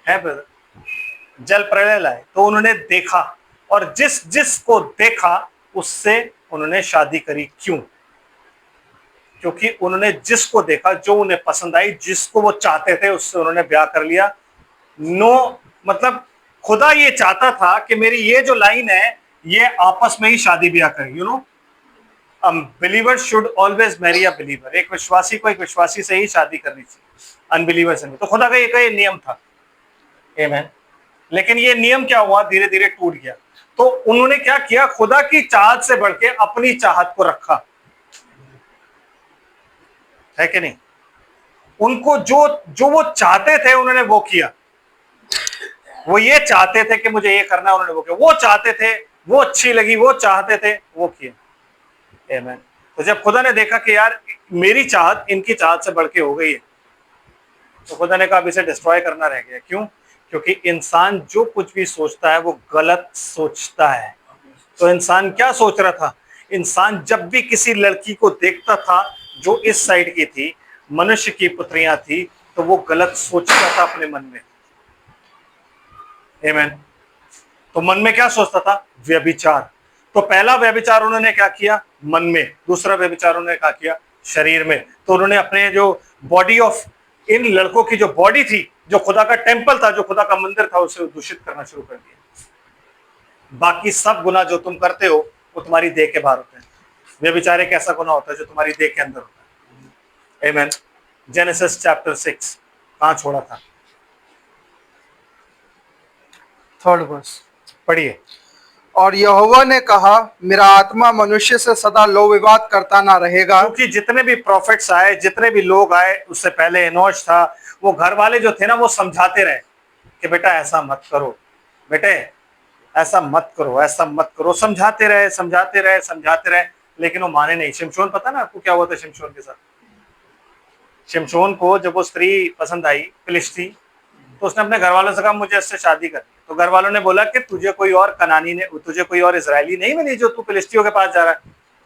है ब्रदर, जल प्रलय लाए। तो उन्होंने देखा, और जिस जिस को देखा उससे उन्होंने शादी करी। क्यों? क्योंकि उन्होंने जिसको देखा, जो उन्हें पसंद आई, जिसको वो चाहते थे, उससे उन्होंने ब्याह कर लिया। नो मतलब खुदा ये चाहता था कि मेरी ये जो लाइन है ये आपस में ही शादी ब्याह करे। You know, believer should always marry a believer. एक विश्वासी को एक विश्वासी से ही शादी करनी चाहिए, अनबिलीवर से नहीं। तो खुदा का ये नियम था। आमीन। लेकिन ये नियम क्या हुआ? धीरे धीरे टूट गया। तो उन्होंने क्या किया? खुदा की चाहत से बढ़ के अपनी चाहत को रखा, है कि नहीं? उनको जो जो वो चाहते थे उन्होंने वो किया। वो ये चाहते थे कि मुझे ये करना, उन्होंने वो किया। वो चाहते थे, वो अच्छी लगी, वो चाहते थे, वो किया। आमीन। तो जब खुदा ने देखा कि यार मेरी चाहत इनकी चाहत से बढ़ के हो गई है, तो खुदा ने कहा अब इसे डिस्ट्रॉय करना रह गया। क्यों? क्योंकि इंसान जो कुछ भी सोचता है वो गलत सोचता है। तो इंसान क्या सोच रहा था? इंसान जब भी किसी लड़की को देखता था जो इस साइड की थी, मनुष्य की पुत्रियां थी, तो वो गलत सोचता था अपने मन में। आमीन। तो मन में क्या सोचता था? व्यभिचार। तो पहला व्यभिचार उन्होंने क्या किया? मन में। दूसरा व्यभिचार उन्होंने क्या किया? शरीर में। तो उन्होंने अपने जो बॉडी ऑफ इन लड़कों की जो बॉडी थी, जो खुदा का टेंपल था, जो खुदा का मंदिर था, उसे दूषित करना शुरू कर दिया। बाकी सब गुनाह जो तुम करते हो वो तुम्हारी देह के बाहर होते हैं। व्यभिचार एक ऐसा गुनाह होता है जो तुम्हारी देह के अंदर होता है। आमीन। जेनेसिस चैप्टर 6 कहां छोड़ा था? 3rd verse. पढ़िए। और यहोवा ने कहा, मेरा आत्मा मनुष्य से सदा लो विवाद करता ना रहेगा। क्योंकि जितने भी प्रॉफिट्स आए, जितने भी लोग आए, उससे पहले एनोश था, वो घर वाले जो थे ना वो समझाते रहे कि बेटा ऐसा मत करो, बेटे ऐसा मत करो, ऐसा मत करो। समझाते रहे, समझाते रहे, समझाते रहे, लेकिन वो माने नहीं। शिमशोन, पता ना आपको क्या हुआ था शिमशोन के साथ? शिमशोन को जब वो स्त्री पसंद आई, फिलिस्ती, तो उसने अपने घर वालों से कहा मुझे इससे शादी करनी। तो घर वालों ने बोला कि तुझे कोई और कनानी ने, तुझे कोई और इजरायली नहीं मिली जो तू फिलिस्तियों के पास जा रहा है?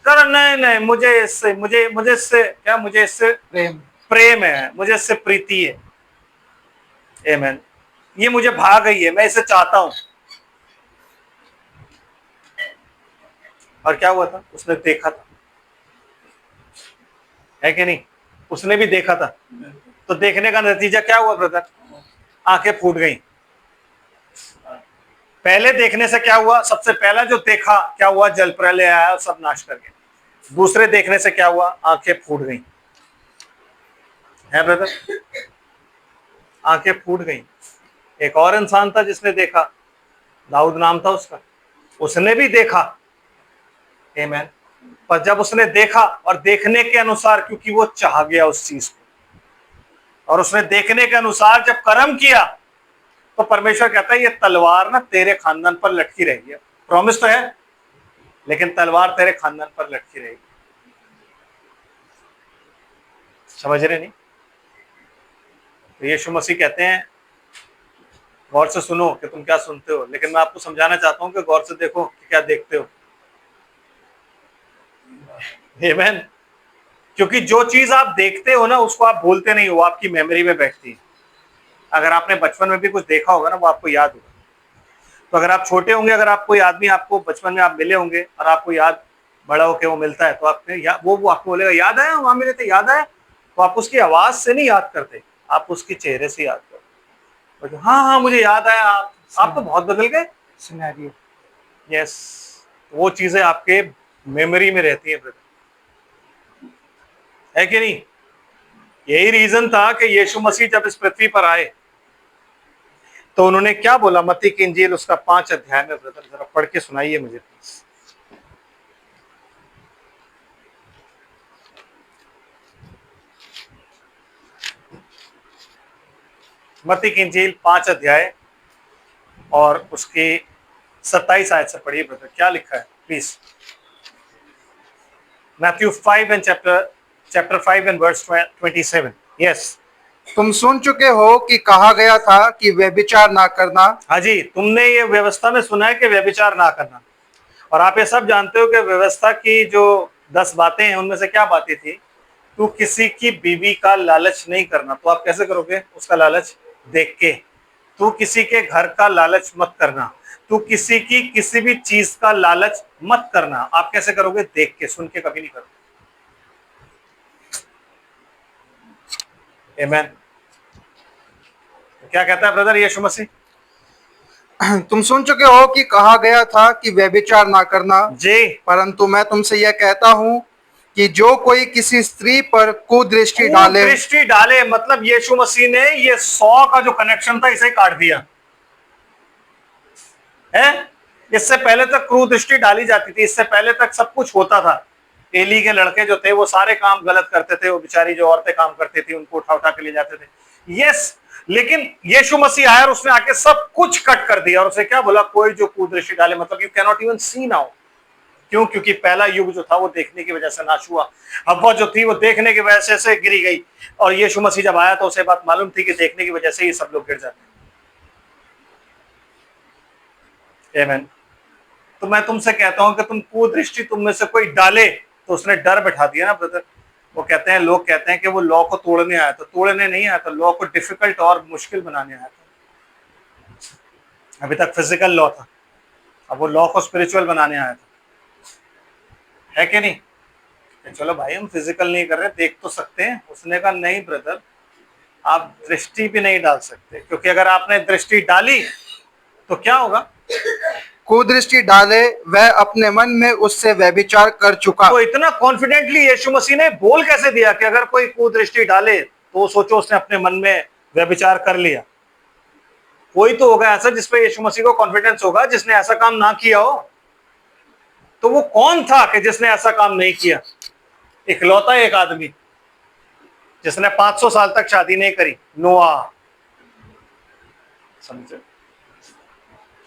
कर नहीं नहीं, मुझे इससे मुझे इससे क्या, मुझे इससे प्रेम प्रेम है, मुझे इससे प्रीति है। आमीन। ये मुझे भा गई है, मैं इसे चाहता हूं। और क्या हुआ था? उसने देखा था, है कि नहीं? उसने भी देखा था। तो देखने का नतीजा क्या हुआ ब्रदर? आंखें फूट गई। पहले देखने से क्या हुआ? सबसे पहला जो देखा क्या हुआ? जल प्रलय आया और सब नाश कर गया। दूसरे देखने से क्या हुआ? आंखें फूट गई। है ब्रदर? आंखें फूट गई। एक और इंसान था जिसने देखा, दाऊद नाम था उसका, उसने भी देखा। आमीन। पर जब उसने देखा और देखने के अनुसार, क्योंकि वो चाह गया उस चीज को, और उसने देखने के अनुसार जब कर्म किया, तो परमेश्वर कहता है ये तलवार ना तेरे खानदान पर लटकी रहेगी। प्रॉमिस तो है, लेकिन तलवार तेरे खानदान पर लटकी रहेगी। समझ रहे नहीं? तो यीशु मसीह कहते हैं, गौर से सुनो कि तुम क्या सुनते हो, लेकिन मैं आपको समझाना चाहता हूं कि गौर से देखो कि क्या देखते हो। आमीन। क्योंकि जो चीज आप देखते हो ना उसको आप भूलते नहीं हो, आपकी मेमोरी में बैठती है। अगर आपने बचपन में भी कुछ देखा होगा ना वो आपको याद होगा। तो अगर आप छोटे होंगे, अगर आप कोई आदमी आपको बचपन में आप मिले होंगे और आपको याद बड़ा होके वो मिलता है, तो आपने वो आपको बोलेगा याद आया वहां मिले थे, याद आया। तो आप उसकी आवाज से नहीं याद करते, आप उसके चेहरे से याद करते। तो हाँ हाँ मुझे याद आया, आप तो बहुत बदल गए। सिनेरियो। यस, वो चीजें आपके मेमोरी में रहती है ब्रदर, है कि नहीं? यही रीजन था कि यीशु मसीह जब इस पृथ्वी पर आए तो उन्होंने क्या बोला? मत्ती की इंजील उसका 5 अध्याय में ब्रदर जरा पढ़ के सुनाइए मुझे प्लीज। मत्ती की इंजील 5 अध्याय और उसकी 27 आयत से पढ़िए ब्रदर, क्या लिखा है please. Matthew 5 and chapter 5 and verse 27। Yes. तुम सुन चुके हो कि कहा गया था कि व्यभिचार ना करना। हाँ जी, तुमने ये व्यवस्था में सुना है कि व्यभिचार ना करना, और आप ये सब जानते हो कि व्यवस्था की जो 10 बातें हैं उनमें से क्या बातें थी? तू किसी की बीवी का लालच नहीं करना। तो आप कैसे करोगे उसका लालच? देख के। तू किसी के घर का लालच मत करना। तू किसी की किसी भी चीज का लालच मत करना। आप कैसे करोगे? देख के, सुन के कभी नहीं करोगे। आमीन। तो क्या कहता है ब्रदर यीशु मसीह? तुम सुन चुके हो कि कहा गया था कि व्यभिचार ना करना, जी। परंतु मैं तुमसे यह कहता हूं कि जो कोई किसी स्त्री पर कुदृष्टि डाले। दृष्टि डाले मतलब यीशु मसीह ने ये 100 का जो कनेक्शन था इसे काट दिया है। इससे पहले तक क्रूर दृष्टि डाली जाती थी, इससे पहले तक सब कुछ होता था। एली के लड़के जो थे वो सारे काम गलत करते थे, वो बेचारी जो औरतें काम करती थी उनको उठा उठा के ले जाते थे। यस, लेकिन यीशु मसीह आया और उसने आके सब कुछ कट कर दिया और उसे क्या बोला? कोई जो कुदृष्टि डाले मतलब you can not even see now. क्यों? क्योंकि पहला युग जो था वो देखने की वजह से नाश हुआ। हव्वा जो थी वो देखने की वजह से गिरी गई, और यीशु मसीह जब आया तो उसे बात मालूम थी कि देखने की वजह से ये सब लोग गिर जाते हैं। आमीन। तो मैं तुमसे कहता हूं कि तुम कुदृष्टि तुम में से कोई डाले तो उसने डर बैठा दिया ना ब्रदर। वो कहते हैं, लोग कहते हैं कि वो लॉ को तोड़ने आया, तो तोड़ने नहीं आया, तो लॉ को डिफिकल्ट और मुश्किल बनाने आया था। अभी तक फिजिकल लॉ था, अब वो लॉ को स्पिरिचुअल बनाने आया था, है कि नहीं? चलो भाई हम फिजिकल नहीं कर रहे, देख तो सकते हैं। उसने कहा नहीं ब्रदर, आप दृष्टि भी नहीं डाल सकते, क्योंकि अगर आपने दृष्टि डाली तो क्या होगा? कुदृष्टि डाले वह अपने मन में उससे व्यभिचार कर चुका। तो इतना कॉन्फिडेंटली यीशु मसीह ने बोल कैसे दिया कि अगर कोई कुदृष्टि डाले तो सोचो उसने अपने मन में व्यभिचार कर लिया? कोई तो होगा ऐसा जिसपे यीशु मसीह को कॉन्फिडेंस होगा, जिसने ऐसा काम ना किया हो। तो वो कौन था कि जिसने ऐसा काम नहीं किया? इकलौता एक आदमी जिसने 500 साल तक शादी नहीं करी, नोआ। समझे?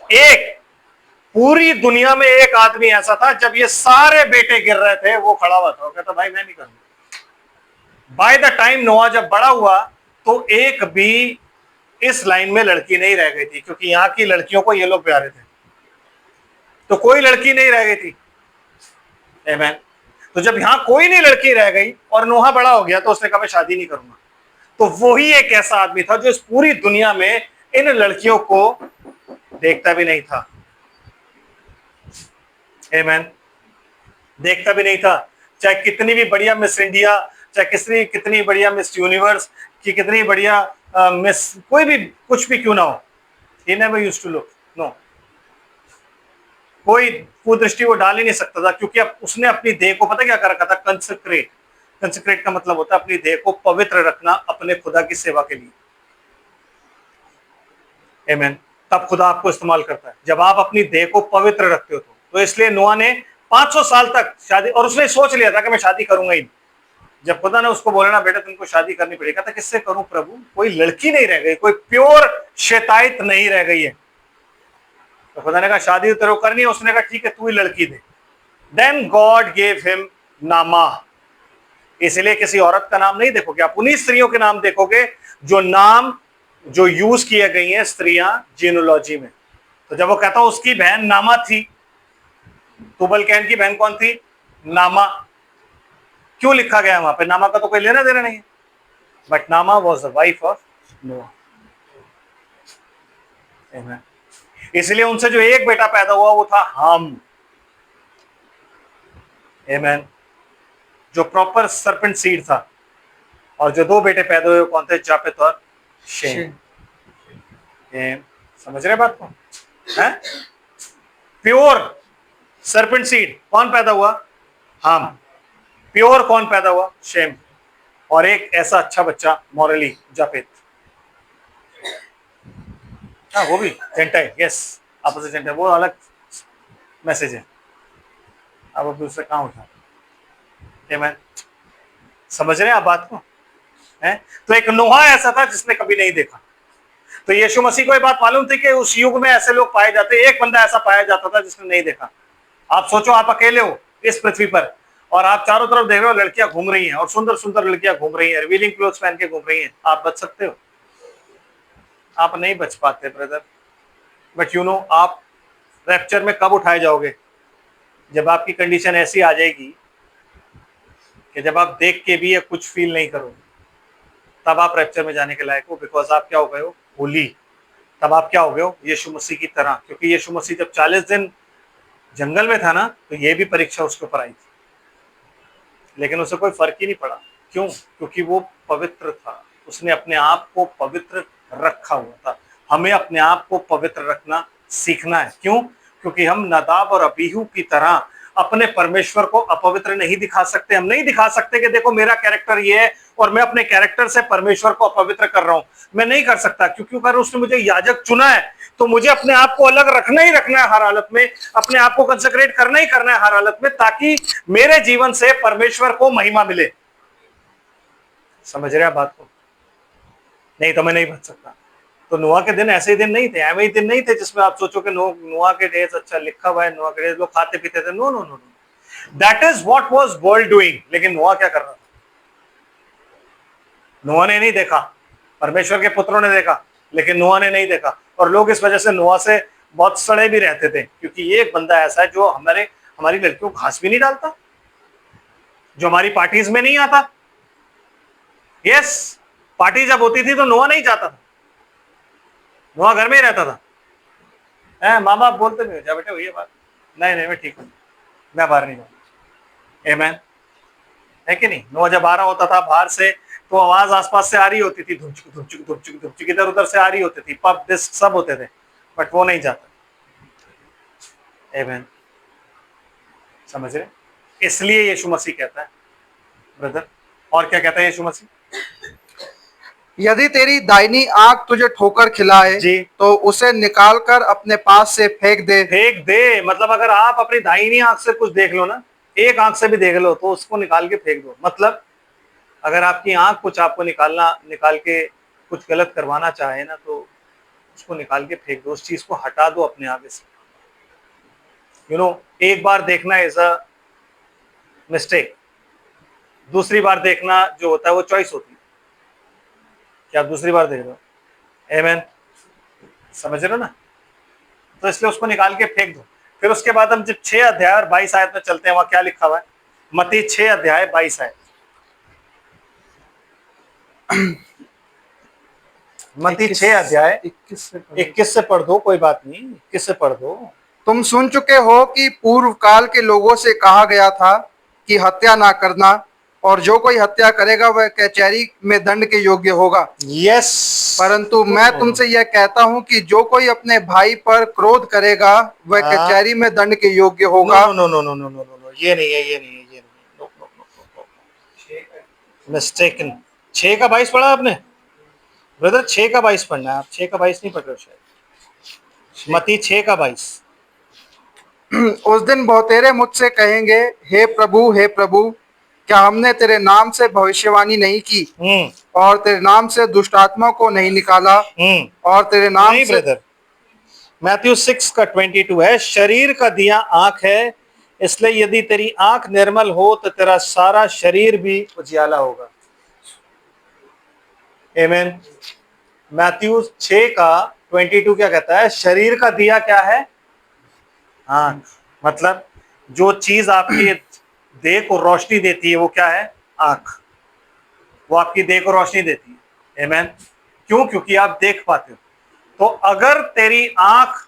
एक पूरी दुनिया में एक आदमी ऐसा था, जब ये सारे बेटे गिर रहे थे वो खड़ा हुआ था, वो कहता भाई मैं नहीं करूंगा। बाय द टाइम नोआ जब बड़ा हुआ तो एक भी इस लाइन में लड़की नहीं रह गई थी, क्योंकि यहाँ की लड़कियों को ये लोग प्यारे थे, तो कोई लड़की नहीं रह गई थी। आमीन। तो जब यहां कोई नहीं लड़की रह गई और नोहा बड़ा हो गया तो उसने कहा मैं शादी नहीं करूंगा। तो वही एक ऐसा आदमी था जो इस पूरी दुनिया में इन लड़कियों को देखता भी नहीं था। आमीन। देखता भी नहीं था। चाहे कितनी भी बढ़िया मिस इंडिया, चाहे कितनी बढ़िया मिस यूनिवर्स की, कितनी बढ़िया मिस कोई भी कुछ भी क्यों ना हो, he never used to look, no। कोई कुदृष्टि वो डाल ही नहीं सकता था, क्योंकि अब उसने अपनी देह को पता क्या कर रखा था? कंसेक्रेट। कंसेक्रेट का मतलब होता है अपनी देह को पवित्र रखना अपने खुदा की सेवा के लिए। आमीन। तब खुदा आपको इस्तेमाल करता है जब आप अपनी देह को पवित्र रखते हो। तो इसलिए नोआ ने 500 साल तक शादी, और उसने सोच लिया था कि मैं शादी करूंगा ही। जब खुदा ने उसको बोला ना बेटा तुमको शादी करनी पड़ेगा, था किससे करूं प्रभु? कोई लड़की नहीं रह गई, कोई प्योर शैतायत नहीं रह गई है। तो खुदा ने कहा शादी तेरे को करनी है। उसने कहा ठीक है तू ही लड़की दे। देन गॉड गेव हिम नामा। इसलिए किसी औरत का नाम नहीं देखोगे आप, उन्हीं स्त्रियों के नाम देखोगे जो नाम जो यूज किए गई हैं स्त्रियां जीनोलॉजी में। तो जब वो कहता हूं उसकी बहन नामा थी, तुबल कैन की बहन कौन थी? नामा। क्यों लिखा गया वहां पे? नामा का तो कोई लेना देना नहीं है, बट नामा वॉज द वाइफ ऑफ नोआ। इसलिए उनसे जो एक बेटा पैदा हुआ वो था हाम। आमीन। जो प्रॉपर सर्पेंट सीड था। और जो दो बेटे पैदा हुए कौन थे? जापेत और शेम। समझ रहे बात को? है प्योर सर्पेंट सीड कौन पैदा हुआ? हाम। प्योर कौन पैदा हुआ? शेम। और एक ऐसा अच्छा बच्चा मॉरली, जापेत। हाँ वो भी जेंटाइल, यस अपोजिट जेंटाइल, वो अलग मैसेज है। अब अभी उससे कहाँ उठा? मैं समझ रहे हैं आप बात को? है तो एक नोहा ऐसा था जिसने कभी नहीं देखा। तो यीशु मसीह को ये बात मालूम थी कि उस युग में ऐसे लोग पाए जाते, एक बंदा ऐसा पाया जाता था जिसने नहीं देखा। आप सोचो, आप अकेले हो इस पृथ्वी पर और आप चारों तरफ देख रहे हो लड़कियां घूम रही हैं और सुंदर सुंदर लड़कियां घूम रही हैं, रिवीलिंग क्लोथ्स पहन के घूम रही हैं, आप बच सकते हो? आप नहीं बच पाते ब्रदर। बट यू नो, आप रैप्चर में कब उठाए जाओगे? जब आपकी कंडीशन ऐसी आ जाएगी कि जब आप देख के भी या कुछ फील नहीं करोगे, तब आप रैप्चर में जाने के लायक हो। बिकॉज आप क्या हो गए हो? होली। तब आप क्या हो गए हो? यीशु मसीह की तरह। क्योंकि यीशु मसीह जब 40 दिन जंगल में था ना, तो ये भी परीक्षा उसके ऊपर आई थी, लेकिन उसे कोई फर्क ही नहीं पड़ा। क्यों? क्योंकि वो पवित्र था, उसने अपने आप को पवित्र रखा हुआ था। हमें अपने आप को पवित्र रखना सीखना है। क्यों? क्योंकि हम नदाब और अबीहू की तरह अपने परमेश्वर को अपवित्र नहीं दिखा सकते। हम नहीं दिखा सकते कि देखो मेरा कैरेक्टर ये है और मैं अपने कैरेक्टर से परमेश्वर को अपवित्र कर रहा हूं। मैं नहीं कर सकता, क्योंकि अगर उसने मुझे याजक चुना है तो मुझे अपने आप को अलग रखना ही रखना है हर हालत में, अपने आप को कंसेक्रेट करना ही करना है हर हालत में, ताकि मेरे जीवन से परमेश्वर को महिमा मिले। समझ रहे हैं बात को? नहीं तो मैं नहीं बच सकता। तो नोआ के दिन ऐसे ही दिन नहीं थे, ऐसे ही दिन नहीं थे जिसमें आप सोचो कि नोआ के डेज, अच्छा लिखा हुआ है नोआ के डेज लोग खाते पीते थे। No no no no, that is what was world doing. लेकिन नोआ क्या कर रहा था? नोआ ने नहीं देखा, परमेश्वर के पुत्रों ने देखा, लेकिन नोआ ने नहीं देखा। और लोग इस वजह से नोआ से बहुत सड़े भी रहते थे, क्योंकि ये एक बंदा ऐसा है जो हमारी लड़कियों को घास भी नहीं डालता, जो हमारी पार्टीज में नहीं आता। यस, पार्टी जब होती थी तो नोआ नहीं जाता था, नोआ घर में ही रहता था। माँ बाप बोलते नहीं, जा बेटे वही बात, नहीं नहीं मैं ठीक हूँ, मैं बाहर नहीं जाऊंगा। आमेन, है कि नहीं? नोआ जब आ रहा होता था बाहर से, तो आवाज आसपास से आ रही होती थी, धुमचुक धुमचुक धुमचुक धुमचुक, इधर उधर से आ रही होती थी, पब डिस्क सब होते थे, बट वो नहीं जाता। आमेन, समझ रहे? इसलिए यीशु मसीह कहता है ब्रदर, और क्या कहता है यीशु मसीह? यदि तेरी दाहिनी आंख तुझे ठोकर खिलाए जी। तो उसे निकाल कर अपने पास से फेंक दे। फेंक दे मतलब अगर आप अपनी दाहिनी आंख से कुछ देख लो ना, एक आंख से भी देख लो, तो उसको निकाल के फेंक दो। मतलब अगर आपकी आंख कुछ आपको निकाल के कुछ गलत करवाना चाहे ना, तो उसको निकाल के फेंक दो, उस चीज को हटा दो अपने आगे से। यू नो, एक बार देखना इज अ मिस्टेक, दूसरी बार देखना जो होता है वो चॉइस होती है। क्या आप दूसरी बार देख रहे हो? आमेन, समझ रहे हो ना? तो इसलिए उसको निकाल के फेंक दो। फिर उसके बाद हम जब 6 अध्याय और 22 आयत में चलते हैं, वहां क्या लिखा हुआ है? मत्ती 6 अध्याय 22 आयत। मत्ती 6 अध्याय 21 से पढ़ दो, कोई बात नहीं, 21 से पढ़ दो। तुम सुन चुके हो कि पूर्व काल के लोगों से कहा गया था कि हत्या ना करना, और जो कोई हत्या करेगा वह कचहरी में दंड के योग्य होगा। यस, परंतु मैं तुमसे यह कहता हूं कि जो कोई अपने भाई पर क्रोध करेगा वह कचहरी में दंड के योग्य होगा। No no no no no no no, ये नहीं है, ये नहीं है, ये नहीं है। No no no no no, mistaken. 6 का 22 पढ़ा आपने ब्रदर? 6 का 22 पढ़ना है, आप 6 का 22 नहीं पढ़ रहे हो शायद। मत्ती 6 का 22। उस दिन बहुतेरे मुझसे कहेंगे, हे प्रभु, क्या हमने तेरे नाम से भविष्यवाणी नहीं की, और तेरे नाम से दुष्ट आत्मा को नहीं निकाला, और तेरे नाम नहीं से। ब्रदर, मैथ्यू 6 का 22 है, शरीर का दिया आंख है, इसलिए यदि तेरी आंख निर्मल हो तो तेरा सारा शरीर भी उजियाला होगा। आमेन। मैथ्यू 6 का 22 क्या कहता है? शरीर का दिया क्या है? आंख। मतलब जो चीज आपकी देह को रोशनी देती है वो क्या है? आंख। वो आपकी देह को रोशनी देती है। आमेन। क्यों? क्योंकि आप देख पाते हो। तो अगर तेरी आंख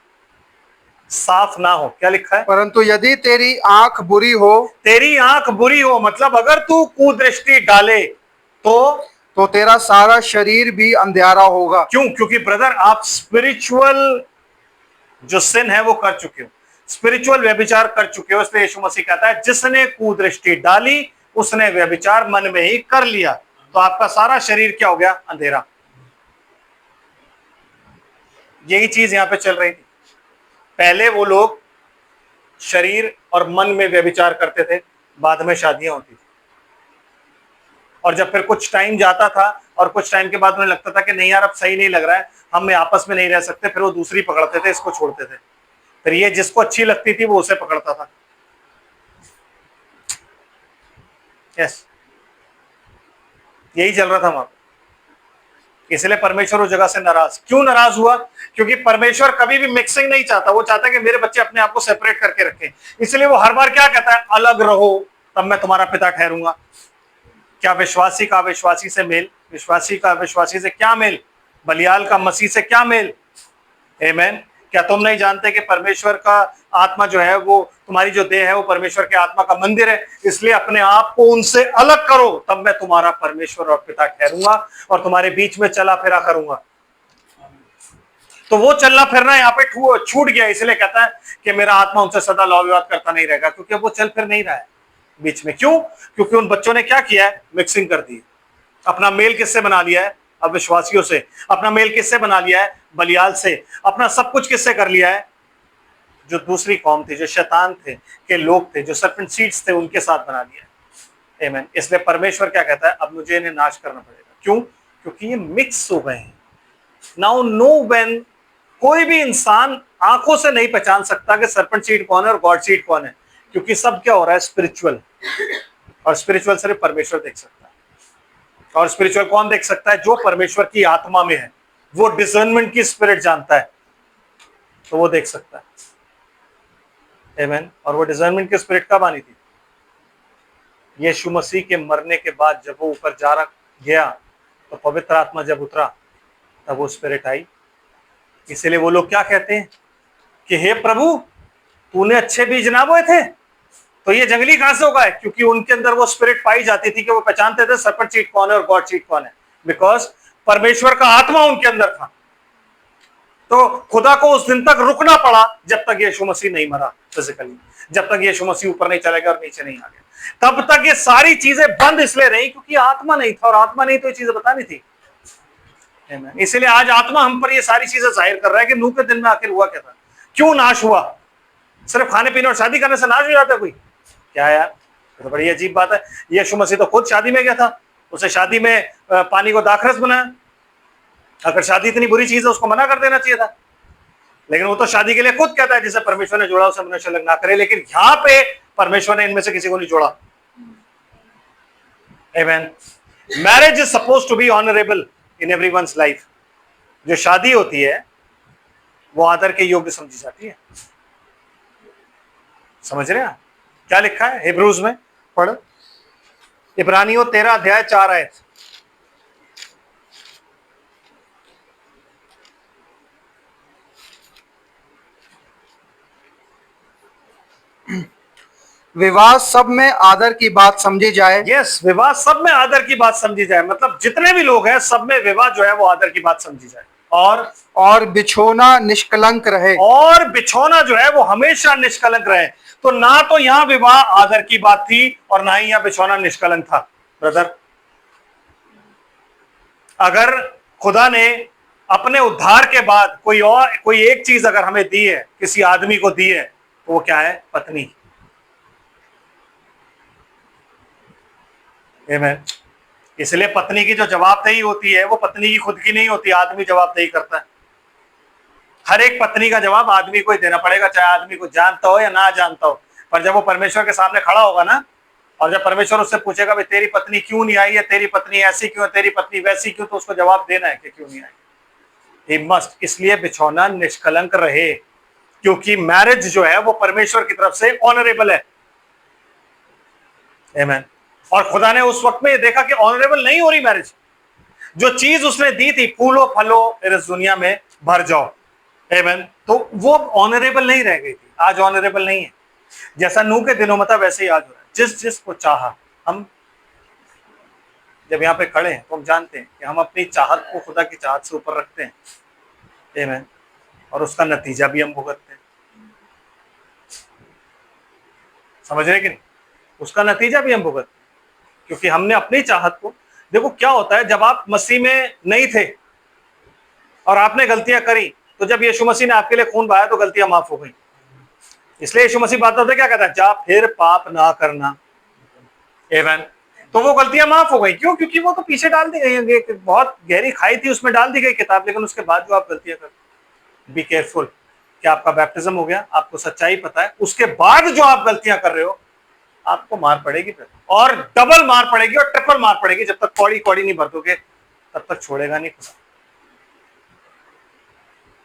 साफ ना हो, क्या लिखा है? परंतु यदि तेरी आंख बुरी हो, तेरी आंख बुरी हो मतलब अगर तू कुदृष्टि डाले तो तेरा सारा शरीर भी अंधेरा होगा। क्यों? क्योंकि ब्रदर आप स्पिरिचुअल जो सिन है वो कर चुके हो, स्पिरिचुअल व्यभिचार कर चुके हो। इसलिए यीशु मसीह कहता है जिसने कुदृष्टि डाली उसने व्यभिचार मन में ही कर लिया। तो आपका सारा शरीर क्या हो गया? अंधेरा। यही चीज यहां पे चल रही थी। पहले वो लोग शरीर और मन में व्यभिचार करते थे, बाद में शादियां होती थी। और जब फिर कुछ टाइम जाता था और कुछ टाइम के बाद उन्हें लगता था कि नहीं यार अब सही नहीं लग रहा है, हम आपस में नहीं रह सकते, फिर वो दूसरी पकड़ते थे, इसको छोड़ते थे। फिर ये जिसको अच्छी लगती थी वो उसे पकड़ता था। यस, यही चल रहा था वहां पर। इसलिए परमेश्वर उस जगह से नाराज क्यों नाराज हुआ? क्योंकि परमेश्वर कभी भी मिक्सिंग नहीं चाहता, वो चाहता है कि मेरे बच्चे अपने आप को सेपरेट करके रखें। इसलिए वो हर बार क्या कहता है? अलग रहो तब मैं तुम्हारा पिता ठहरूंगा। क्या विश्वासी का विश्वासी से मेल? विश्वासी का विश्वासी से क्या मेल? बलियाल का मसीह से क्या मेल? आमेन। क्या तुम नहीं जानते कि परमेश्वर का आत्मा जो है वो तुम्हारी जो देह है वो परमेश्वर के आत्मा का मंदिर है? इसलिए अपने आप को उनसे अलग करो तब मैं तुम्हारा परमेश्वर और पिता ठहरूंगा और तुम्हारे बीच में चला फिरा करूंगा। तो वो चलना फिरना यहाँ पे छूट गया, इसलिए कहता है कि मेरा आत्मा उनसे सदा लौ विवाद करता नहीं रहेगा, क्योंकि वो चल फिर नहीं रहा है बीच में। क्यों? क्योंकि उन बच्चों ने क्या किया है? मिक्सिंग कर दी। अपना मेल किससे बना लिया है? अविश्वासियों से। अपना मेल किससे बना लिया है? बलियाल से। अपना सब कुछ किससे कर लिया है? जो दूसरी कौम थी, जो शैतान थे के लोग थे, जो सर्पेंट सीड्स थे, उनके साथ बना लिया है। आमीन। इसलिए परमेश्वर क्या कहता है? अब मुझे इन्हें नाश करना पड़ेगा। क्यों? क्योंकि ये मिक्स हो गए हैं। नाउ नो व्हेन कोई भी इंसान आंखों से नहीं पहचान सकता कि सर्पेंट सीड कौन है और गॉड सीड कौन है, क्योंकि सब क्या हो रहा है? स्पिरिचुअल। और स्पिरिचुअल सिर्फ परमेश्वर देख सकता है। और स्पिरिचुअल कौन देख सकता है? जो परमेश्वर की आत्मा में है, वो डिसर्नमेंट की स्पिरिट जानता है, तो वो देख सकता है। आमीन। और वो डिसर्नमेंट की स्पिरिट कब आनी थी? यीशु मसीह के मरने के बाद जब वो ऊपर जा गया तो पवित्र आत्मा जब उतरा तब वो स्पिरिट आई। इसलिए वो लोग क्या कहते हैं कि हे प्रभु, तूने अच्छे बीज ना बोए थे तो ये जंगली कहां से होगा? क्योंकि उनके अंदर वो स्पिरिट पाई जाती थी कि वो पहचानते थे सर्पेंट सीड कौन है और गॉड सीड कौन है, बिकॉज परमेश्वर का आत्मा उनके अंदर था। तो खुदा को उस दिन तक रुकना पड़ा जब तक यीशु मसीह नहीं मरा फिजिकली, जब तक यीशु मसीह ऊपर नहीं चला गया और नीचे नहीं आ गया, तब तक ये सारी चीजें बंद इसलिए रही क्योंकि आत्मा नहीं था, और आत्मा नहीं तो ये चीजें बतानी थी। इसलिए आज आत्मा हम पर ये सारी चीजें जाहिर कर रहा है कि नूह के दिन में आखिर हुआ क्या था, क्यों नाश हुआ। सिर्फ खाने पीने और शादी करने से नाश हो जाता है कोई? क्या यार, तो बड़ी अजीब बात है। यीशु मसीह तो खुद शादी में गया था, उसे शादी में पानी को दाखरस बनाया। अगर शादी इतनी बुरी चीज है उसको मना कर देना चाहिए था, लेकिन वो तो शादी के लिए खुद कहता है जिसे परमेश्वर ने जोड़ा उसे मनुष्य अलग ना करे। लेकिन यहां पे परमेश्वर ने इनमें से किसी को नहीं जोड़ा। आमेन। Marriage is suppose to be honourable in everyone's life. जो शादी होती है वो आदर के योग्य समझी जाती है। समझ रहे हैं क्या लिखा है हिब्रूज में? पढ़ो, इब्रानियों 13 अध्याय 4 आयत। विवाह सब में आदर की बात समझी जाए। यस, विवाह सब में आदर की बात समझी जाए, मतलब जितने भी लोग हैं सब में विवाह जो है वो आदर की बात समझी जाए। और बिछोना निष्कलंक रहे। और बिछौना जो है वो हमेशा निष्कलंक रहे। तो ना तो यहां विवाह आदर की बात थी और ना ही यहां बिछौना निष्कलंक था। ब्रदर, अगर खुदा ने अपने उद्धार के बाद कोई एक चीज अगर हमें दी है, किसी आदमी को दी है, तो वो क्या है? पत्नी। आमीन। इसलिए पत्नी की जो जवाबदेही होती है वो पत्नी की खुद की नहीं होती, आदमी जवाबदेही करता है। हर एक पत्नी का जवाब आदमी को ही देना पड़ेगा, चाहे आदमी को जानता हो या ना जानता हो। पर जब वो परमेश्वर के सामने खड़ा होगा ना, और जब परमेश्वर उससे पूछेगा भाई तेरी पत्नी क्यों नहीं आई है, तेरी पत्नी ऐसी क्यों है, तेरी पत्नी वैसी क्यों, तो उसको जवाब देना है कि क्यों नहीं आई। He must. इसलिए बिछौना निष्कलंक रहे, क्योंकि मैरिज जो है वो परमेश्वर की तरफ से ऑनरेबल है। आमीन। और खुदा ने उस वक्त में देखा कि ऑनरेबल नहीं हो रही मैरिज। जो चीज उसने दी थी, फूलो फलो इस दुनिया में भर जाओ, आमीन, तो वो ऑनरेबल नहीं रह गई थी। आज ऑनरेबल नहीं है। जैसा नूह के दिनों में था वैसे ही आज हो रहा है। जिस जिसको चाहा, हम जब यहाँ पे खड़े हैं तो हम जानते हैं कि हम अपनी चाहत को खुदा की चाहत से ऊपर रखते हैं, आमीन, और उसका नतीजा भी हम भुगतते हैं। समझ रहे कि नहीं? उसका नतीजा भी हम भुगतते हैं, क्योंकि हमने अपनी चाहत को, देखो क्या होता है जब आप मसीह में नहीं थे और आपने गलतियां करी, तो जब यीशु मसीह ने आपके लिए खून बहाया तो गलतियां माफ हो गई। इसलिए यीशु मसीह बात करते क्या कहता है? जा फिर पाप ना करना। आमीन। तो वो गलतियां माफ हो गई। क्यों? क्योंकि वो तो पीछे डाल दी गई, एक बहुत गहरी खाई थी, उसमें डाल दी गई किताब। लेकिन उसके बाद जो आप गलतियां कर, बी केयरफुल कि आपका बैप्टिज्म हो गया, आपको सच्चाई पता है, उसके बाद जो आप गलतियां कर रहे हो, आपको मार पड़ेगी फिर, और डबल मार पड़ेगी और ट्रिपल मार पड़ेगी। जब तक कौड़ी कौड़ी नहीं भर दोगे तब तक छोड़ेगा नहीं खुदा।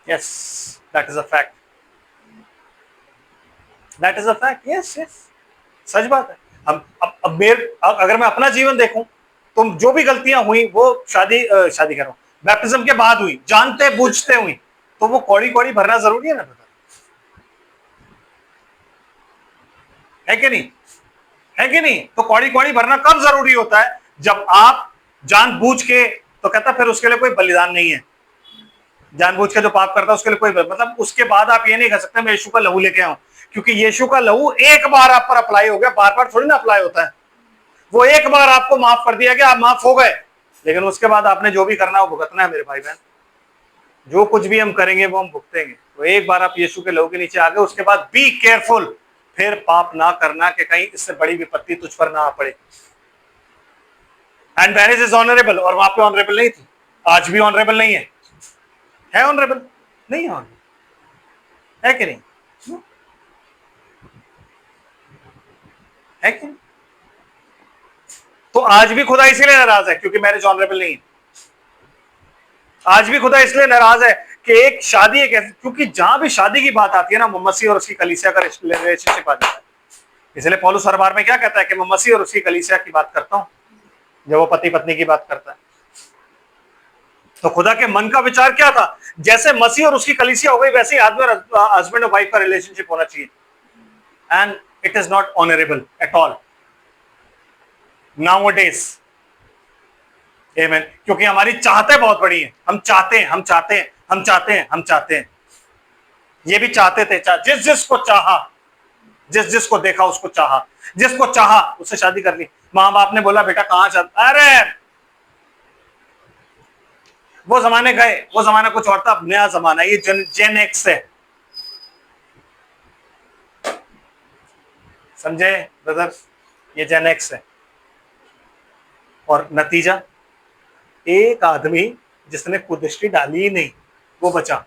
Yes, that is a fact, that is a fact. Yes yes, सच बात है। हम अब अगर मैं अपना जीवन देखूं तो जो भी गलतियां हुई वो शादी कर रहा हूं, बैप्टिज्म के बाद हुई, जानते बूझते हुई, तो वो कौड़ी कौड़ी भरना जरूरी है ना बेटा, है कि नहीं? है कि नहीं? तो कौड़ी कौड़ी भरना कब जरूरी होता है? जब आप जानबूझ के, तो कहता फिर उसके लिए कोई बलिदान नहीं है। जानबूझ के जो पाप करता है उसके लिए कोई, मतलब उसके बाद आप ये नहीं कह सकते मैं यीशु का लहू लेके आऊं, क्योंकि यीशु का लहू एक बार आप पर अप्लाई हो गया, बार बार थोड़ी ना अप्लाई होता है। वो एक बार आपको माफ कर दिया गया, आप माफ हो गए, लेकिन उसके बाद आपने जो भी करना है वो भुगतना है मेरे भाई बहन। जो कुछ भी हम करेंगे वो हम भुगतेंगे। तो एक बार आप यीशु के लहू के नीचे आ गए, उसके बाद बी केयरफुल, फिर पाप ना करना कि कहीं इससे बड़ी विपत्ति तुझ पर ना आ पड़े। एंड मैरिज इज ऑनरेबल, और वहां पे ऑनरेबल नहीं थी, आज भी ऑनरेबल नहीं है ऑनरेबल नहीं है, ऑनरेबल है कि नहीं? है कि नहीं? तो आज भी खुदा इसीलिए नाराज है क्योंकि मैरिज ऑनरेबल नहीं है। आज भी खुदा इसलिए नाराज है कि एक शादी एक ऐसी, क्योंकि जहां भी शादी की बात आती है ना, मसीह और उसकी कलीसिया का रिलेशनशिप आ जाता है। इसलिए पौलुस हर बार में क्या कहता है कि मैं मसीह और उसकी कलीसिया की बात करता हूं, जब वो पति पत्नी की बात करता है। तो खुदा के मन का विचार क्या था? जैसे मसीह और उसकी कलीसिया हो गई, वैसे ही आदमी और हस्बैंड और वाइफ का रिलेशनशिप होना चाहिए। And it is not honourable at all nowadays. आमीन। क्योंकि हमारी चाहते बहुत बड़ी हैं, हम चाहते हैं, हम चाहते हैं, हम चाहते हैं, हम चाहते हैं। ये भी चाहते थे, जिस जिसको चाहा, जिस जिसको देखा उसको चाहा, जिसको चाहा उससे शादी कर ली। माँ बाप ने बोला बेटा कहां चाहता, अरे वो जमाने गए, वो जमाना कुछ और था, अब नया जमाना, ये जेन एक्स है। समझे ब्रदर? ये जेन एक्स है। और नतीजा, एक आदमी जिसने कुदृष्टि डाली ही नहीं वो बचा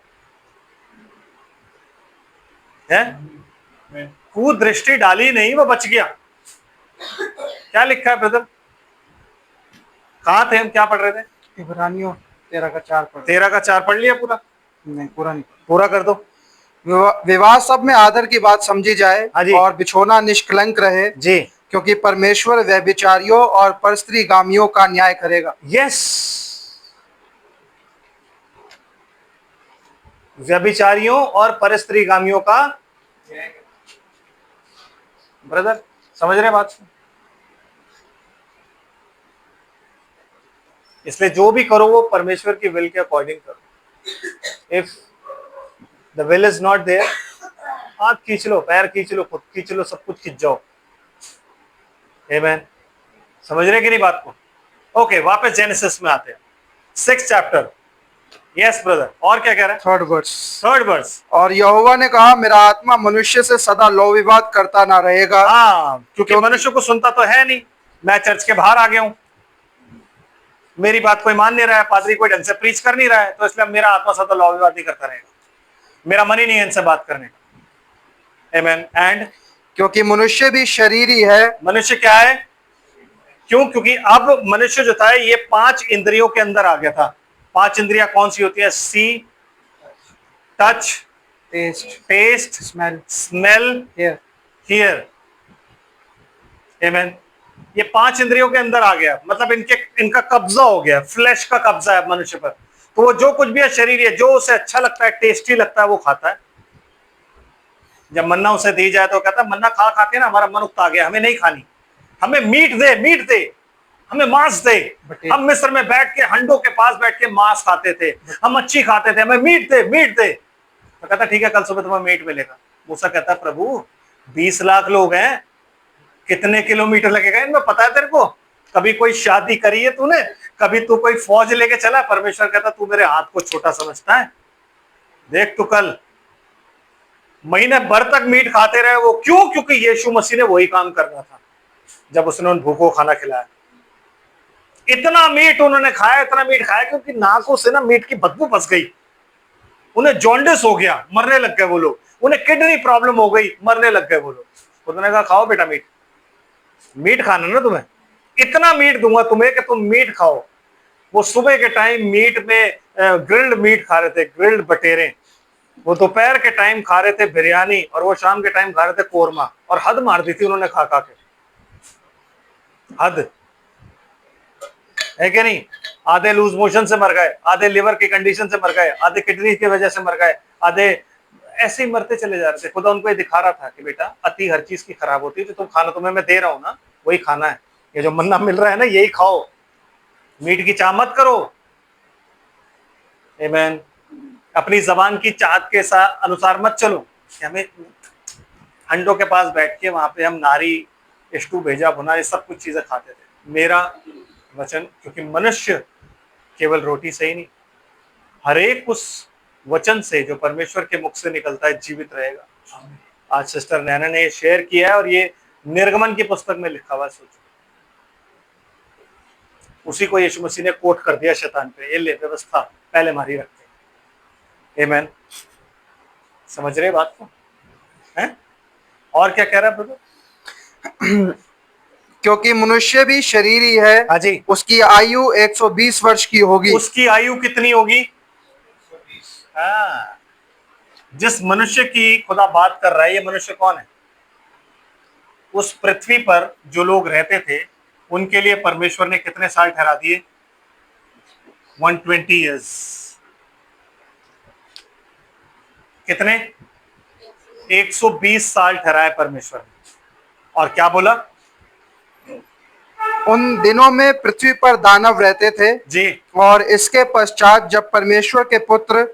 है, कुदृष्टि डाली नहीं वो बच गया। क्या लिखा है ब्रदर? कहां थे हम, क्या पढ़ रहे थे? इब्रानियों 13 का 4 पढ़ लिया पूरा? नहीं, पूरा नहीं। पूरा कर दो। विवाह सब में आदर की बात समझी जाए हाँ जी। और बिछोना निष्कलंक रहे, जी। क्योंकि परमेश्वर व्यभिचारियों और परस्त्रीगामियों का न्याय करेगा। यस, व्यभिचारियों और परस्त्रीगामियों का, ब्रदर समझ रहे बात? इसलिए जो भी करो वो परमेश्वर की विल के अकॉर्डिंग करो। If the will is not there, हाथ खींच लो, पैर खींच लो, खुद खींच लो, सब कुछ खींच जाओ। आमीन। समझ रहे कि नहीं बात को? ओके, वापस जेनेसिस में आते हैं, 6th चैप्टर। यस ब्रदर, और क्या कह रहा है? 3rd वर्ष। 3rd verse. और यहोवा ने कहा, मेरा आत्मा मनुष्य से सदा लौ विवाद करता ना रहेगा। हाँ, क्योंकि मनुष्य को सुनता तो है नहीं। मैं चर्च के बाहर आ गया हूं, मेरी बात कोई मान नहीं रहा है, पादरी कोई ढंग से प्रीच कर नहीं रहा है, तो इसलिए मेरा आत्मा सदा लौ विवाद नहीं करता रहेगा, मेरा मन ही नहीं है इनसे बात करने का। आमीन। एंड क्योंकि मनुष्य भी शरीरी है। मनुष्य क्या है? क्यों? क्योंकि अब मनुष्य जो था ये 5 इंद्रियों के अंदर आ गया था। 5 इंद्रियां कौन सी होती है? सी, टच, टेस्ट, स्मेल, हियर। आमीन। ये 5 इंद्रियों के अंदर आ गया, मतलब इनका कब्जा हो गया, फ्लैश का कब्जा है मनुष्य पर। तो वो जो कुछ भी है शरीर है, जो उसे अच्छा लगता है, टेस्टी लगता है, वो खाता है। जब मन्ना उसे दी जाए तो कहता है मन्ना खा खा के ना हमारा मन उकता गया, हमें नहीं खानी, हमें मीट दे, हमें मांस दे। हम मिस्र में बैठ के हंडों के पास बैठ के मांस खाते थे, हम मच्छी खाते थे, हमें मीट दे। तो कहता ठीक है, कल सुबह तुम्हें मीट मिलेगा। मूसा कहता प्रभु 20 लाख लोग हैं, कितने किलोमीटर लगेगा इनमें, पता है तेरे को? कभी कोई शादी करी है तूने? कभी तू कोई फौज लेके चला? परमेश्वर कहता तू मेरे हाथ को छोटा समझता है? देख तू कल महीने भर तक मीट खाते रहे। वो क्यों? क्योंकि यीशु मसीह ने वही काम करना था जब उसने उन भूखों को खाना खिलाया। इतना मीट उन्होंने खाया, इतना मीट खाया क्योंकि नाकों से ना मीट की बदबू फंस गई, उन्हें जॉन्डिस हो गया, मरने लग गए वो लोग, उन्हें किडनी प्रॉब्लम हो गई, मरने लग गए वो लोग। उन्होंने कहा खाओ बेटा मीट, मीट खाना ना तुम्हें, इतना मीट दूंगा तुम्हें कि तुम मीट खाओ। वो सुबह के टाइम मीट में ग्रिल्ड मीट खा रहे थे, ग्रिल्ड बटेरे। वो दोपहर के टाइम खा रहे थे बिरयानी, और वो शाम के टाइम खा रहे थे कोरमा, और हद मार दी थी उन्होंने खा खा के, हद है कि नहीं। आधे लूज मोशन से मर गए, आधे लिवर की कंडीशन से मर गए, आधे किडनी की वजह से मर गए, आधे ऐसे ही मरते चले जा रहे थे। खुदा उनको ये दिखा रहा था कि बेटा अति हर चीज की खराब होती है, जो तुम खाना तुम्हें मैं दे रहा हूं ना वही खाना है, ये जो मन्ना मिल रहा है ना यही खाओ, मीट की चाह मत करो। आमीन। अपनी जबान की चाहत के साथ अनुसार मत चलो कि हमें अंडों के पास बैठ के वहां पे हम नारी स्टू भेजा भुना ये सब कुछ चीजें खाते थे। मेरा वचन, क्योंकि मनुष्य केवल रोटी से ही नहीं, हर एक उस वचन से जो परमेश्वर के मुख से निकलता है जीवित रहेगा। आज सिस्टर नैना ने शेयर किया है और ये निर्गमन की पुस्तक में लिखा हुआ है। सोचो, उसी को यीशु मसीह ने कोट कर दिया शैतान पे, ये ले व्यवस्था पहले मारी रखते। आमीन। समझ रहे बात को हैं? और क्या कह रहा है ब्रदर? क्योंकि मनुष्य भी शरीरी है, हाँ जी, उसकी आयु 120 वर्ष की होगी। उसकी आयु कितनी होगी? हाँ, जिस मनुष्य की खुदा बात कर रहा है, ये मनुष्य कौन है? उस पृथ्वी पर जो लोग रहते थे उनके लिए परमेश्वर ने कितने साल ठहरा दिए? 120 ईयर्स। कितने? 120 साल ठहराए परमेश्वर ने। और क्या बोला? उन दिनों में पृथ्वी पर दानव रहते थे जी, और इसके पश्चात जब परमेश्वर के पुत्र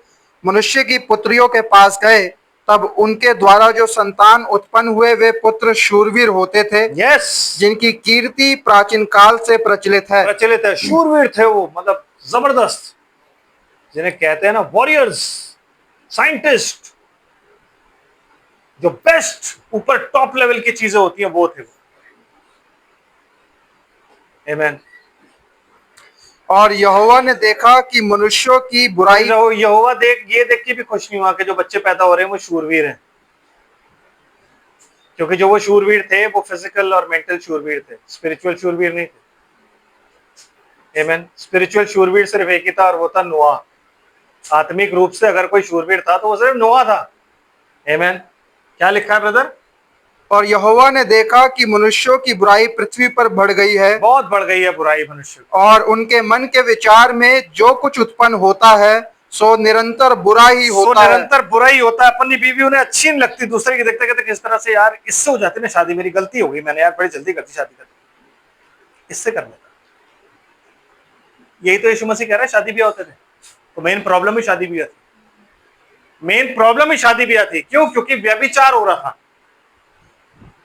मनुष्य की पुत्रियों के पास गए, तब उनके द्वारा जो संतान उत्पन्न हुए वे पुत्र शूरवीर होते थे, यस, जिनकी कीर्ति प्राचीन काल से प्रचलित है। प्रचलित है। शूरवीर थे वो, मतलब जबरदस्त, जिन्हें कहते हैं ना वॉरियर्स, साइंटिस्ट, जो बेस्ट ऊपर टॉप लेवल की चीजें होती हैं वो थे वो। आमीन। और यहोवा ने देखा कि मनुष्यों की बुराई, यहोवा ये देख के भी खुश नहीं हुआ कि जो बच्चे पैदा हो रहे हैं वो शूरवीर हैं, क्योंकि जो वो शूरवीर थे वो फिजिकल और मेंटल शूरवीर थे, स्पिरिचुअल शूरवीर नहीं थे। आमीन। स्पिरिचुअल शूरवीर सिर्फ एक ही था और वो था नोआ। आत्मिक रूप से अगर कोई शूरवीर था तो वो सिर्फ नोआ था। आमीन। क्या लिखा है ब्रदर? और यहोवा ने देखा कि मनुष्यों की बुराई पृथ्वी पर बढ़ गई है, बहुत बढ़ गई है बुराई मनुष्य की। और उनके मन के विचार में जो कुछ उत्पन्न होता है सो निरंतर बुरा ही होता है। निरंतर बुरा ही होता है। अपनी बीवी उन्हें अच्छी नहीं लगती, दूसरे की देखते कहते किस तरह से यार इससे हो जाती ना शादी, मेरी गलती हो गई, मैंने यार बड़ी जल्दी करती शादी करती, इससे कर लेता। यही तो यीशु मसीह कह रहा है, शादी ब्याह होते थे तो मेन प्रॉब्लम ही शादी ब्याह थी। मेन प्रॉब्लम ही शादी ब्याह थी। क्यों? क्योंकि व्यभिचार हो रहा था।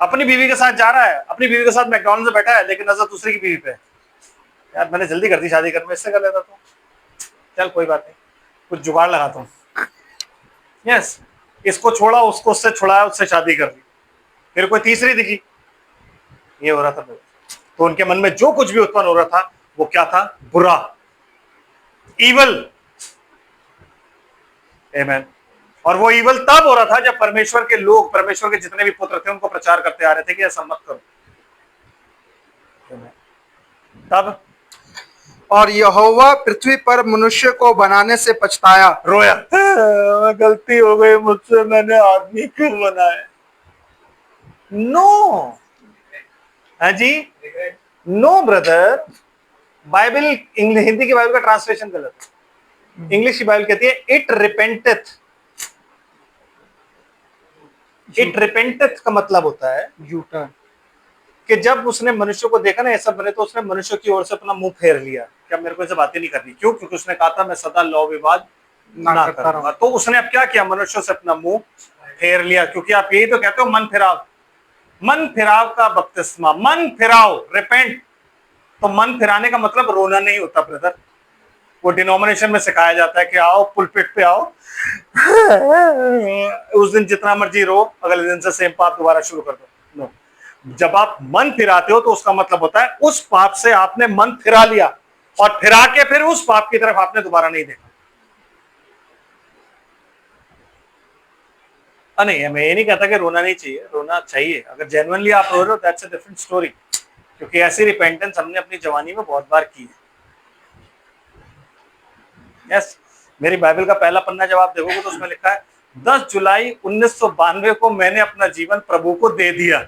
अपनी बीवी के साथ जा रहा है, अपनी बीवी के साथ मैकडॉनल्ड में बैठा है, लेकिन नजर दूसरी की बीवी पे है। यार मैंने जल्दी कर दी शादी करने में, इससे कर लेता तो चल कोई बात नहीं, कुछ जुगाड़ लगाता हूँ। यस, इसको छोड़ा, उसको उससे छुड़ाया, उससे शादी कर ली, फिर कोई तीसरी दिखी। ये हो रहा था। तो उनके मन में जो कुछ भी उत्पन्न हो रहा था वो क्या था? बुरा, ईवल। आमीन। और वो ईवल तब हो रहा था जब परमेश्वर के लोग, परमेश्वर के जितने भी पुत्र थे उनको प्रचार करते आ रहे थे कि ऐसा मत करो। तब और यहोवा पृथ्वी पर मनुष्य को बनाने से पछताया, रोया, गलती हो गई मुझसे, मैंने आदमी क्यों बनाया। नो, हाँ जी, नो ब्रदर। बाइबल हिंदी की बाइबल का ट्रांसलेशन गलत है। इंग्लिश की बाइबल कहती है इट रिपेंटेथ। इट रिपेंटेथ का मतलब होता है कि जब उसने मनुष्य को देखा ना ऐसा बने, तो उसने मनुष्य की ओर से अपना मुंह फेर लिया कि अब मेरे को ऐसे बातें नहीं करनी। क्यों? क्योंकि उसने कहा था मैं सदा लौ विवाद ना करूंगा। तो उसने अब क्या किया? मनुष्य से अपना मुंह फेर लिया। क्योंकि आप यही तो कहते हो मन फिराव, मन फिराव का बपतिस्मा, मन फिराओ, रिपेंट। तो मन फिराने का मतलब रोना नहीं होता ब्रदर। वो डिनोमिनेशन में सिखाया जाता है कि आओ पुलपिट पे आओ, उस दिन जितना मर्जी रो, अगले दिन से सेम पाप दोबारा शुरू कर दो। नो, जब आप मन फिराते हो तो उसका मतलब होता है उस पाप से आपने मन फिरा लिया। और फिर आके फिर उस पाप की तरफ आपने दोबारा नहीं देखा। नहीं, मैं ये नहीं कहता कि रोना नहीं चाहिए, रोना चाहिए। अगर जेन्युइनली आप रो रहे हो दैट्स अ डिफरेंट स्टोरी, क्योंकि ऐसी रिपेंटेंस हमने अपनी जवानी में बहुत बार की है। यस, मेरी बाइबल का पहला पन्ना जब आप देखोगे तो उसमें लिखा है 10 जुलाई 1992 को मैंने अपना जीवन प्रभु को दे दिया।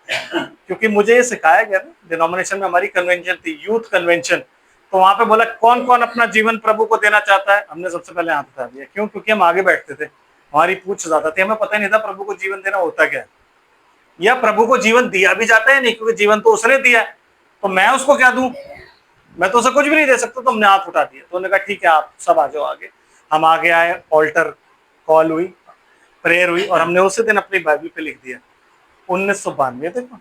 क्योंकि मुझे ये सिखाया गया ना, डिनोमिनेशन में हमारी कन्वेंशन थी, यूथ कन्वेंशन, तो वहां पे बोला कौन कौन अपना जीवन प्रभु को देना चाहता है। हमने सबसे पहले हाथ उठा दिया। क्यों? क्योंकि हम आगे बैठते थे, हमारी पूछ ज्यादा थी, हमें पता नहीं था प्रभु को जीवन देना होता क्या है, या प्रभु को जीवन दिया भी जाता है नहीं, क्योंकि जीवन तो उसने दिया है, तो मैं उसको क्या दूं, मैं तो उसे कुछ भी नहीं दे सकता। तो हमने हाथ उठा दिया, तो उन्होंने कहा ठीक है आप सब आ जाओ आगे। हम आगे आए, ऑल्टर कॉल हुई, प्रेयर हुई, और हमने उसी दिन अपनी बाइबल पे लिख दिया 1992। देखो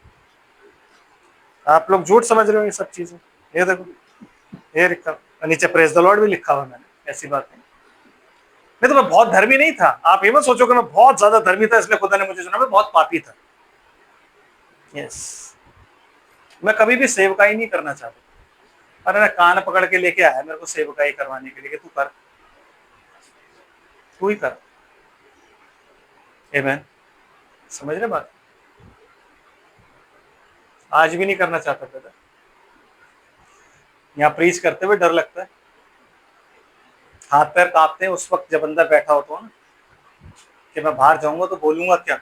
आप लोग झूठ समझ रहे हो ये सब चीजें, ये देखो ये लिखा नीचे प्रेज द लॉर्ड भी लिखा हुआ मैंने, ऐसी बात नहीं तो मैं बहुत धर्मी नहीं था। आप ये मत सोचो कि मैं बहुत ज्यादा धर्मी था इसलिए खुदा ने मुझे चुना, मैं बहुत पापी था। यस, मैं कभी भी सेवकाई नहीं करना चाहता। अरे ना कान पकड़ के लेके आया मेरे को सेवकाई करवाने के लिए कि तू कर, तू ही कर। आमीन, समझ रहे बात? आज भी नहीं करना चाहता था। यहाँ प्रीच करते हुए डर लगता है, हाथ पैर कांपते हैं उस वक्त जब अंदर बैठा होता हूँ ना, कि मैं बाहर जाऊंगा तो बोलूंगा क्या,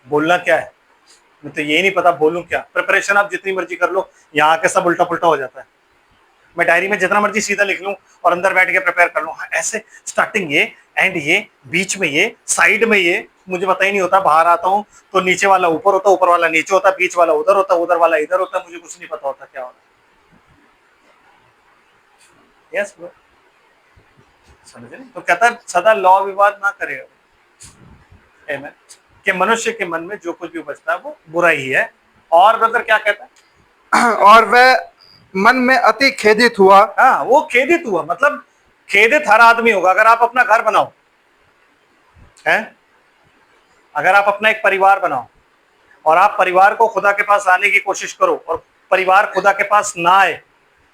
बोलना क्या है, मैं तो ये नहीं पता बोलूं क्या। प्रिपरेशन आप जितनी मर्जी कर लो, यहाँ आके सब उल्टा पुल्टा हो जाता है। मैं डायरी में जितना मर्जी सीधा लिख लूं और अंदर बैठ के प्रिपेयर कर लूं, ऐसे स्टार्टिंग ये, एंड ये, बीच में ये, साइड में ये, मुझे पता ही नहीं होता। बाहर आता हूँ तो नीचे वाला ऊपर होता, ऊपर वाला नीचे होता, बीच वाला उधर होता, उधर वाला इधर होता, मुझे कुछ नहीं पता होता क्या होता। यस ब्रो, समझ रहे? तो कहता है सदा लौ विवाद ना करेगा, आमीन, कि मनुष्य के मन में जो कुछ भी बचता है वो बुरा ही है। और ब्रदर क्या कहता है? और वह मन में अति खेदित हुआ। हाँ, वो खेदित हुआ, मतलब खेदित हर आदमी होगा। अगर आप अपना घर बनाओ है, अगर आप अपना एक परिवार बनाओ और आप परिवार को खुदा के पास आने की कोशिश करो और परिवार खुदा के पास ना आए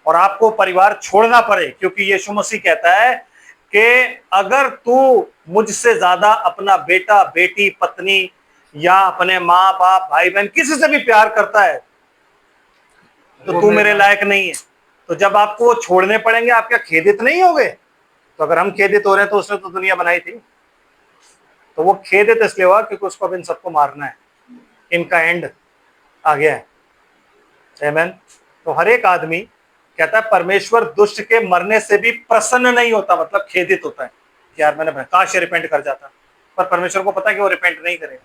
और आपको परिवार छोड़ना पड़े, क्योंकि यीशु मसीह कहता है कि अगर तू मुझसे ज्यादा अपना बेटा बेटी पत्नी या अपने माँ बाप भाई बहन किसी से भी प्यार करता है तो तू मेरे लायक नहीं है। तो जब आपको वो छोड़ने पड़ेंगे आप क्या खेदित नहीं होगे? तो अगर हम खेदित हो रहे हैं तो उसने तो दुनिया बनाई थी, तो वो खेदित इसलिए हुआ क्योंकि उसको अब इन सबको मारना है, इनका एंड आ गया है। आमीन। तो हर एक आदमी कहता है परमेश्वर दुष्ट के मरने से भी प्रसन्न नहीं होता, मतलब खेदित होता है कि यार मैंने काश रिपेंट कर जाता, पर परमेश्वर को पता है कि वो रिपेंट नहीं करेगा।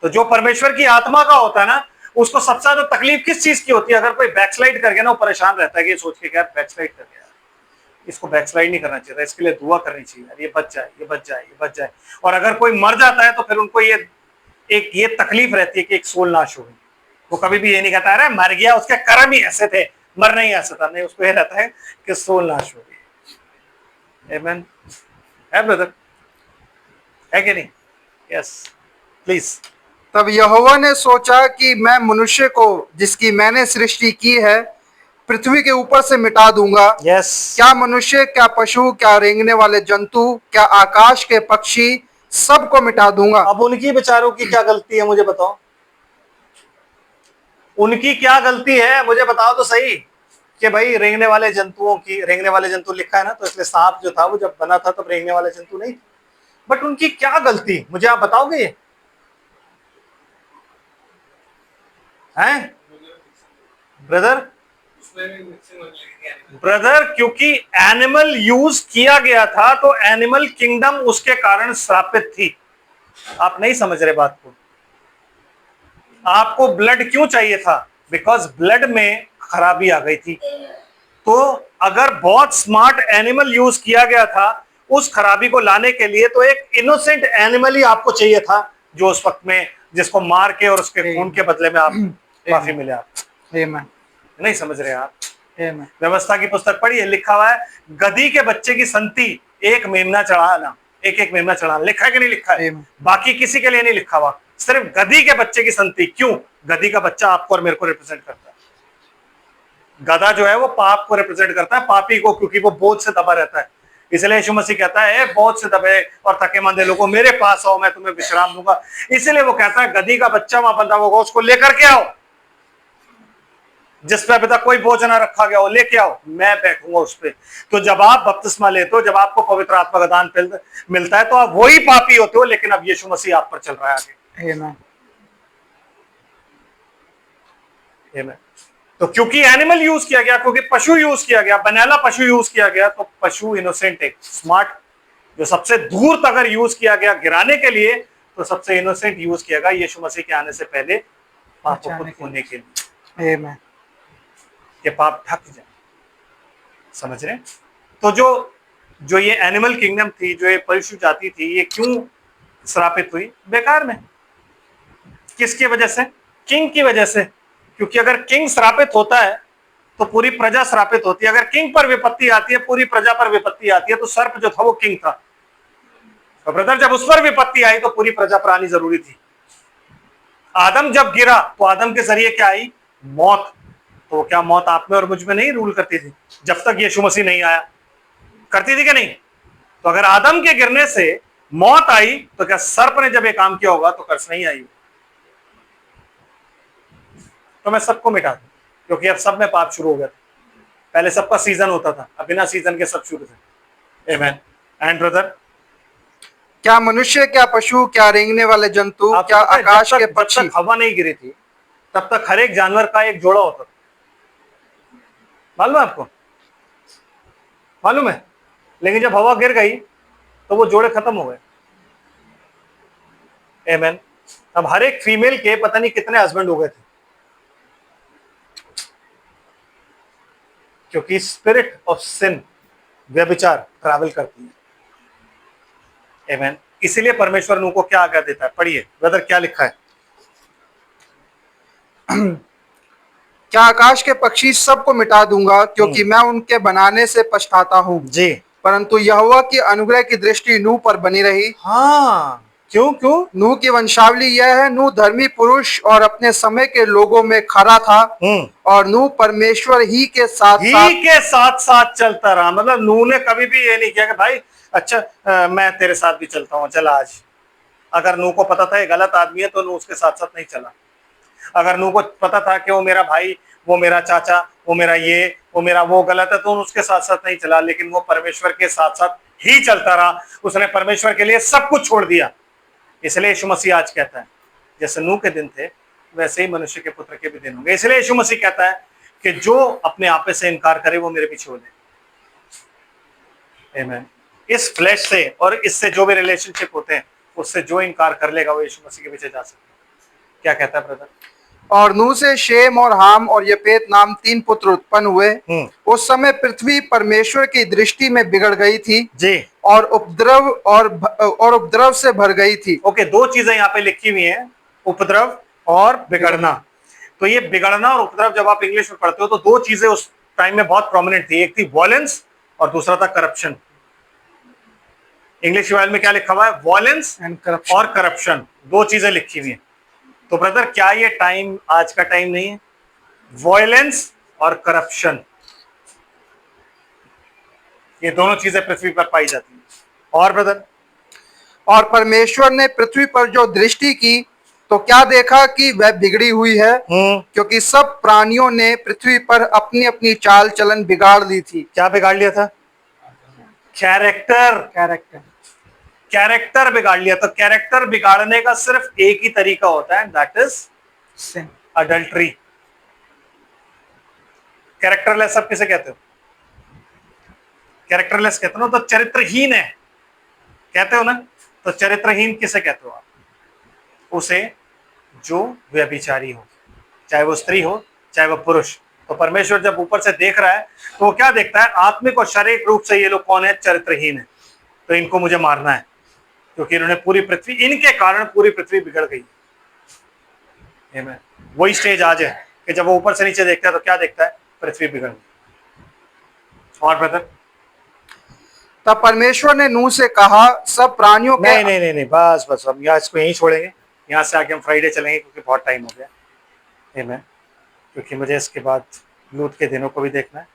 तो जो परमेश्वर की आत्मा का होता है ना, उसको सबसे ज्यादा तकलीफ किस चीज की होती है? अगर कोई बैकस्लाइड कर गया ना, वो परेशान रहता है कि ये सोच के यार बैकस्लाइड कर गया, इसको बैकस्लाइड नहीं करना चाहिए, इसके लिए दुआ करनी चाहिए, यार ये बच जाए, ये बच जाए, ये बच जाए। और अगर कोई मर जाता है तो फिर उनको ये तकलीफ रहती है कि एक सोल नाश हो गई। वो कभी भी ये नहीं कहता अरे मर गया, उसके कर्म ही ऐसे थे, मरना ही ऐसा था। नहीं, उसको ये रहता है कि सोल नाश हो गई। आमीन, है ब्रदर, है कि नहीं? Yes, please. तब यहोवा ने सोचा कि मैं मनुष्य को जिसकी मैंने सृष्टि की है पृथ्वी के ऊपर से मिटा दूंगा। यस, क्या मनुष्य, क्या पशु, क्या रेंगने वाले जंतु, क्या आकाश के पक्षी, सबको मिटा दूंगा। अब उनकी बेचारों की क्या गलती है मुझे बताओ, उनकी क्या गलती है मुझे बताओ तो सही। कि भाई रेंगने वाले जंतुओं की, रेंगने वाले जंतु लिखा है ना, तो इसलिए सांप जो था वो जब बना था तब रेंगने वाले जंतु नहीं, बट उनकी क्या गलती मुझे आप बताओगे? हैं ब्रदर? ब्रदर, क्योंकि एनिमल यूज किया गया था तो एनिमल किंगडम उसके कारण श्रापित थी। आप नहीं समझ रहे बात को। आपको ब्लड क्यों चाहिए था? बिकॉज ब्लड में खराबी आ गई थी। तो अगर बहुत स्मार्ट एनिमल यूज किया गया था उस खराबी को लाने के लिए, तो एक इनोसेंट एनिमल ही आपको चाहिए था जो उस वक्त में जिसको मार के और उसके खून के बदले में आप माफी मिले। आप नहीं समझ रहे आप? व्यवस्था की पुस्तक पढ़िए, लिखा हुआ है गधी के बच्चे की संति एक मेमना चढ़ाना, एक मेमना चढ़ाना। लिखा है कि नहीं लिखा है? बाकी किसी के लिए नहीं लिखा हुआ, सिर्फ गधी के बच्चे की संति। क्यों? गधी का बच्चा आपको और मेरे को रिप्रेजेंट करता है। गधा जो है वो पाप को रिप्रेजेंट करता है, पापी को, क्योंकि वो बोझ से दबा रहता है। इसलिए यीशु मसीह कहता है बोझ से दबे और थके मंदे लोगों मेरे पास आओ, मैं तुम्हें विश्राम दूंगा। इसलिए वो कहता है गधी का बच्चा वहां बंधा होगा, उसको लेकर के आओ, जिस पे अभी तक कोई बोझ ना रखा गया हो, लेके आओ, मैं बैठूंगा उस पे। तो जब आप बपतिस्मा लेते हो, जब आपको पवित्र आत्मा का दान मिलता है, तो आप वही पापी होते हो, लेकिन अब यीशु मसीह आप पर चल रहा है आगे। Amen. Amen. तो क्योंकि एनिमल यूज किया गया, क्योंकि पशु यूज किया गया, बनैला पशु यूज किया गया, तो पशु इनोसेंट है, स्मार्ट, जो सबसे दूर तक अगर यूज किया गया गिराने के लिए, तो सबसे इनोसेंट यूज किया गया यीशु मसीह के आने से पहले पापों को धोने के लिए। Amen. कि पाप ढक जाए। समझ रहे? तो जो ये एनिमल किंगडम थी, जो ये पशु जाति थी, ये क्यों श्रापित हुई? बेकार में। किसकी वजह से? किंग की वजह से। क्योंकि अगर किंग श्रापित होता है तो पूरी प्रजा श्रापित होती है। अगर किंग पर विपत्ति आती है, पूरी प्रजा पर विपत्ति आती है। तो सर्प जो था वो किंग था, तो ब्रदर जब उस पर विपत्ति आई तो पूरी प्रजा पर आनी जरूरी थी। आदम जब गिरा तो आदम के जरिए क्या आई? मौत। तो क्या मौत आप में और मुझ में नहीं रूल करती थी जब तक यीशु मसीह नहीं आया? करती थी कि नहीं? तो अगर आदम के गिरने से मौत आई, तो क्या सर्प ने जब ये काम किया होगा तो कर्स नहीं आई? तो मैं सबको मिटा दूं, क्योंकि अब सब में पाप शुरू हो गया था। पहले सबका सीजन होता था, अब बिना सीजन के सब शुरू थे। आमेन। एंड ब्रदर, क्या मनुष्य, क्या पशु, क्या रेंगने वाले जंतु, क्या आकाश के पक्षी, जब तक हवा नहीं गिरी थी तब तक हर एक जानवर का एक जोड़ा होता था। मालूम है आपको? मालूम है? लेकिन जब हवा गिर गई तो वो जोड़े खत्म हो गए। आमेन। अब हर एक फीमेल के पता नहीं कितने हस्बैंड हो गए थे, क्योंकि स्पिरिट ऑफ सिन, व्यभिचार, ट्रैवल करती है। आमेन। इसीलिए परमेश्वर उनको क्या आज्ञा देता है? पढ़िए ब्रदर, क्या लिखा है? क्या आकाश के पक्षी सबको मिटा दूंगा, क्योंकि मैं उनके बनाने से पछताता हूँ। जी। परंतु यहोवा की अनुग्रह की दृष्टि नूह पर बनी रही। हाँ, क्यों? नूह की वंशावली यह है, नूह धर्मी पुरुष और अपने समय के लोगों में खरा था, और नूह परमेश्वर ही के साथ साथ चलता रहा। मतलब नूह ने कभी भी ये नहीं किया कि भाई अच्छा मैं तेरे साथ भी चलता हूँ, चला आज। अगर नूह को पता था ये गलत आदमी है तो नूह उसके साथ साथ नहीं चला। अगर नूह को पता था कि वो मेरा भाई, वो मेरा चाचा, वो मेरा ये, वो मेरा वो गलत है, तो उसके साथ साथ नहीं चला, लेकिन वो परमेश्वर के साथ साथ ही चलता रहा। उसने परमेश्वर के लिए सब कुछ छोड़ दिया। इसलिए यीशु मसीह आज कहता है जैसे नूह के दिन थे वैसे ही मनुष्य के पुत्र के भी दिन होंगे। इसलिए यीशु मसीह कहता है कि जो अपने आपे से इनकार करे वो मेरे पीछे हो ले। आमीन। इस फ्लैश से और इससे जो भी रिलेशनशिप होते हैं उससे जो इनकार कर लेगा वो यीशु मसीह के पीछे जा सकता है। क्या कहता है ब्रदर? और नूह से शेम और हाम और यपेत नाम 3 पुत्र उत्पन्न हुए। उस समय पृथ्वी परमेश्वर की दृष्टि में बिगड़ गई थी जी, और उपद्रव से भर गई थी। ओके, 2 चीजें यहाँ पे लिखी हुई हैं, उपद्रव और बिगड़ना। तो ये बिगड़ना और उपद्रव जब आप इंग्लिश में पढ़ते हो तो 2 चीजें उस टाइम में बहुत प्रोमिनेंट थी। एक थी वॉयलेंस और दूसरा था करप्शन। इंग्लिश बाइबल में क्या लिखा हुआ है? वॉयलेंस और करप्शन, 2 चीजें लिखी हुई हैं। तो ब्रदर क्या ये टाइम आज का टाइम नहीं है? वॉयलेंस और करप्शन, ये दोनों चीजें पृथ्वी पर पाई जाती हैं। और ब्रदर, और परमेश्वर ने पृथ्वी पर जो दृष्टि की तो क्या देखा कि वह बिगड़ी हुई है, क्योंकि सब प्राणियों ने पृथ्वी पर अपनी अपनी चाल चलन बिगाड़ ली थी। क्या बिगाड़ लिया था? कैरेक्टर बिगाड़ लिया। तो कैरेक्टर बिगाड़ने का सिर्फ एक ही तरीका होता है, that is sin, adultery. Characterless आप किसे कहते हो? कैरेक्टरलेस कहते हो ना, तो चरित्रहीन है कहते हो ना। तो चरित्रहीन किसे कहते हो आप? उसे जो व्यभिचारी हो, चाहे वो स्त्री हो चाहे वो पुरुष। तो परमेश्वर जब ऊपर से देख रहा है तो वो क्या देखता है? आत्मिक और शारीरिक रूप से ये लोग कौन है? चरित्रहीन है, तो इनको मुझे मारना है, क्योंकि इन्होंने पूरी पृथ्वी, इनके कारण पूरी पृथ्वी बिगड़ गई। वही स्टेज आज है कि जब वो ऊपर से नीचे देखता है तो क्या देखता है? पृथ्वी बिगड़ गई। और ब्रदर, तब परमेश्वर ने नूह से कहा, सब प्राणियों के नहीं, बस हम यहाँ इसको यहीं छोड़ेंगे। यहाँ से आगे हम फ्राइडे चलेंगे, क्योंकि बहुत टाइम हो गया। आमीन। क्योंकि मुझे इसके बाद लूत के दिनों को भी देखना है।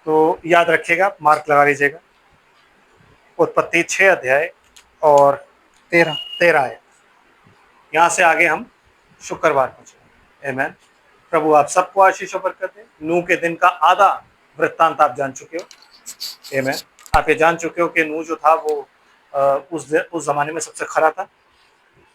तो याद रखिएगा, मार्क लगा लीजिएगा। उत्पत्ति 6 अध्याय और 13 आयत। यहाँ से आगे हम शुक्रवार पहुंचेंगे। आमीन। प्रभु आप सबको आशीष और बरकत दे। नूह के दिन का आधा वृत्तांत आप जान चुके हो। आमीन। आप ये जान चुके हो कि नूह जो था वो उस जमाने में सबसे खरा था,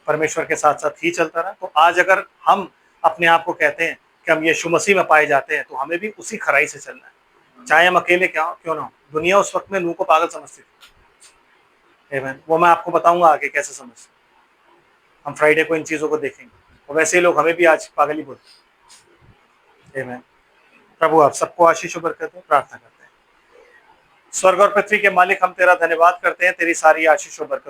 परमेश्वर के साथ साथ ही चलता रहा। तो आज अगर हम अपने आप को कहते हैं कि हम यीशु मसीह में पाए जाते हैं, तो हमें भी उसी खराई से चलना है, चाहे हम अकेले क्यों ना हो। दुनिया उस वक्त में नूह को पागल समझती थी। आमीन। वो मैं आपको बताऊंगा आगे कैसे समझते। हम फ्राइडे को इन चीजों को देखेंगे। और वैसे ही लोग हमें भी आज पागल ही बोलते हैं। आमीन। प्रभु आप सबको आशीष और बरकत दे। प्रार्थना करते हैं। स्वर्ग और पृथ्वी के मालिक, हम तेरा धन्यवाद करते हैं तेरी सारी आशीष और बरकत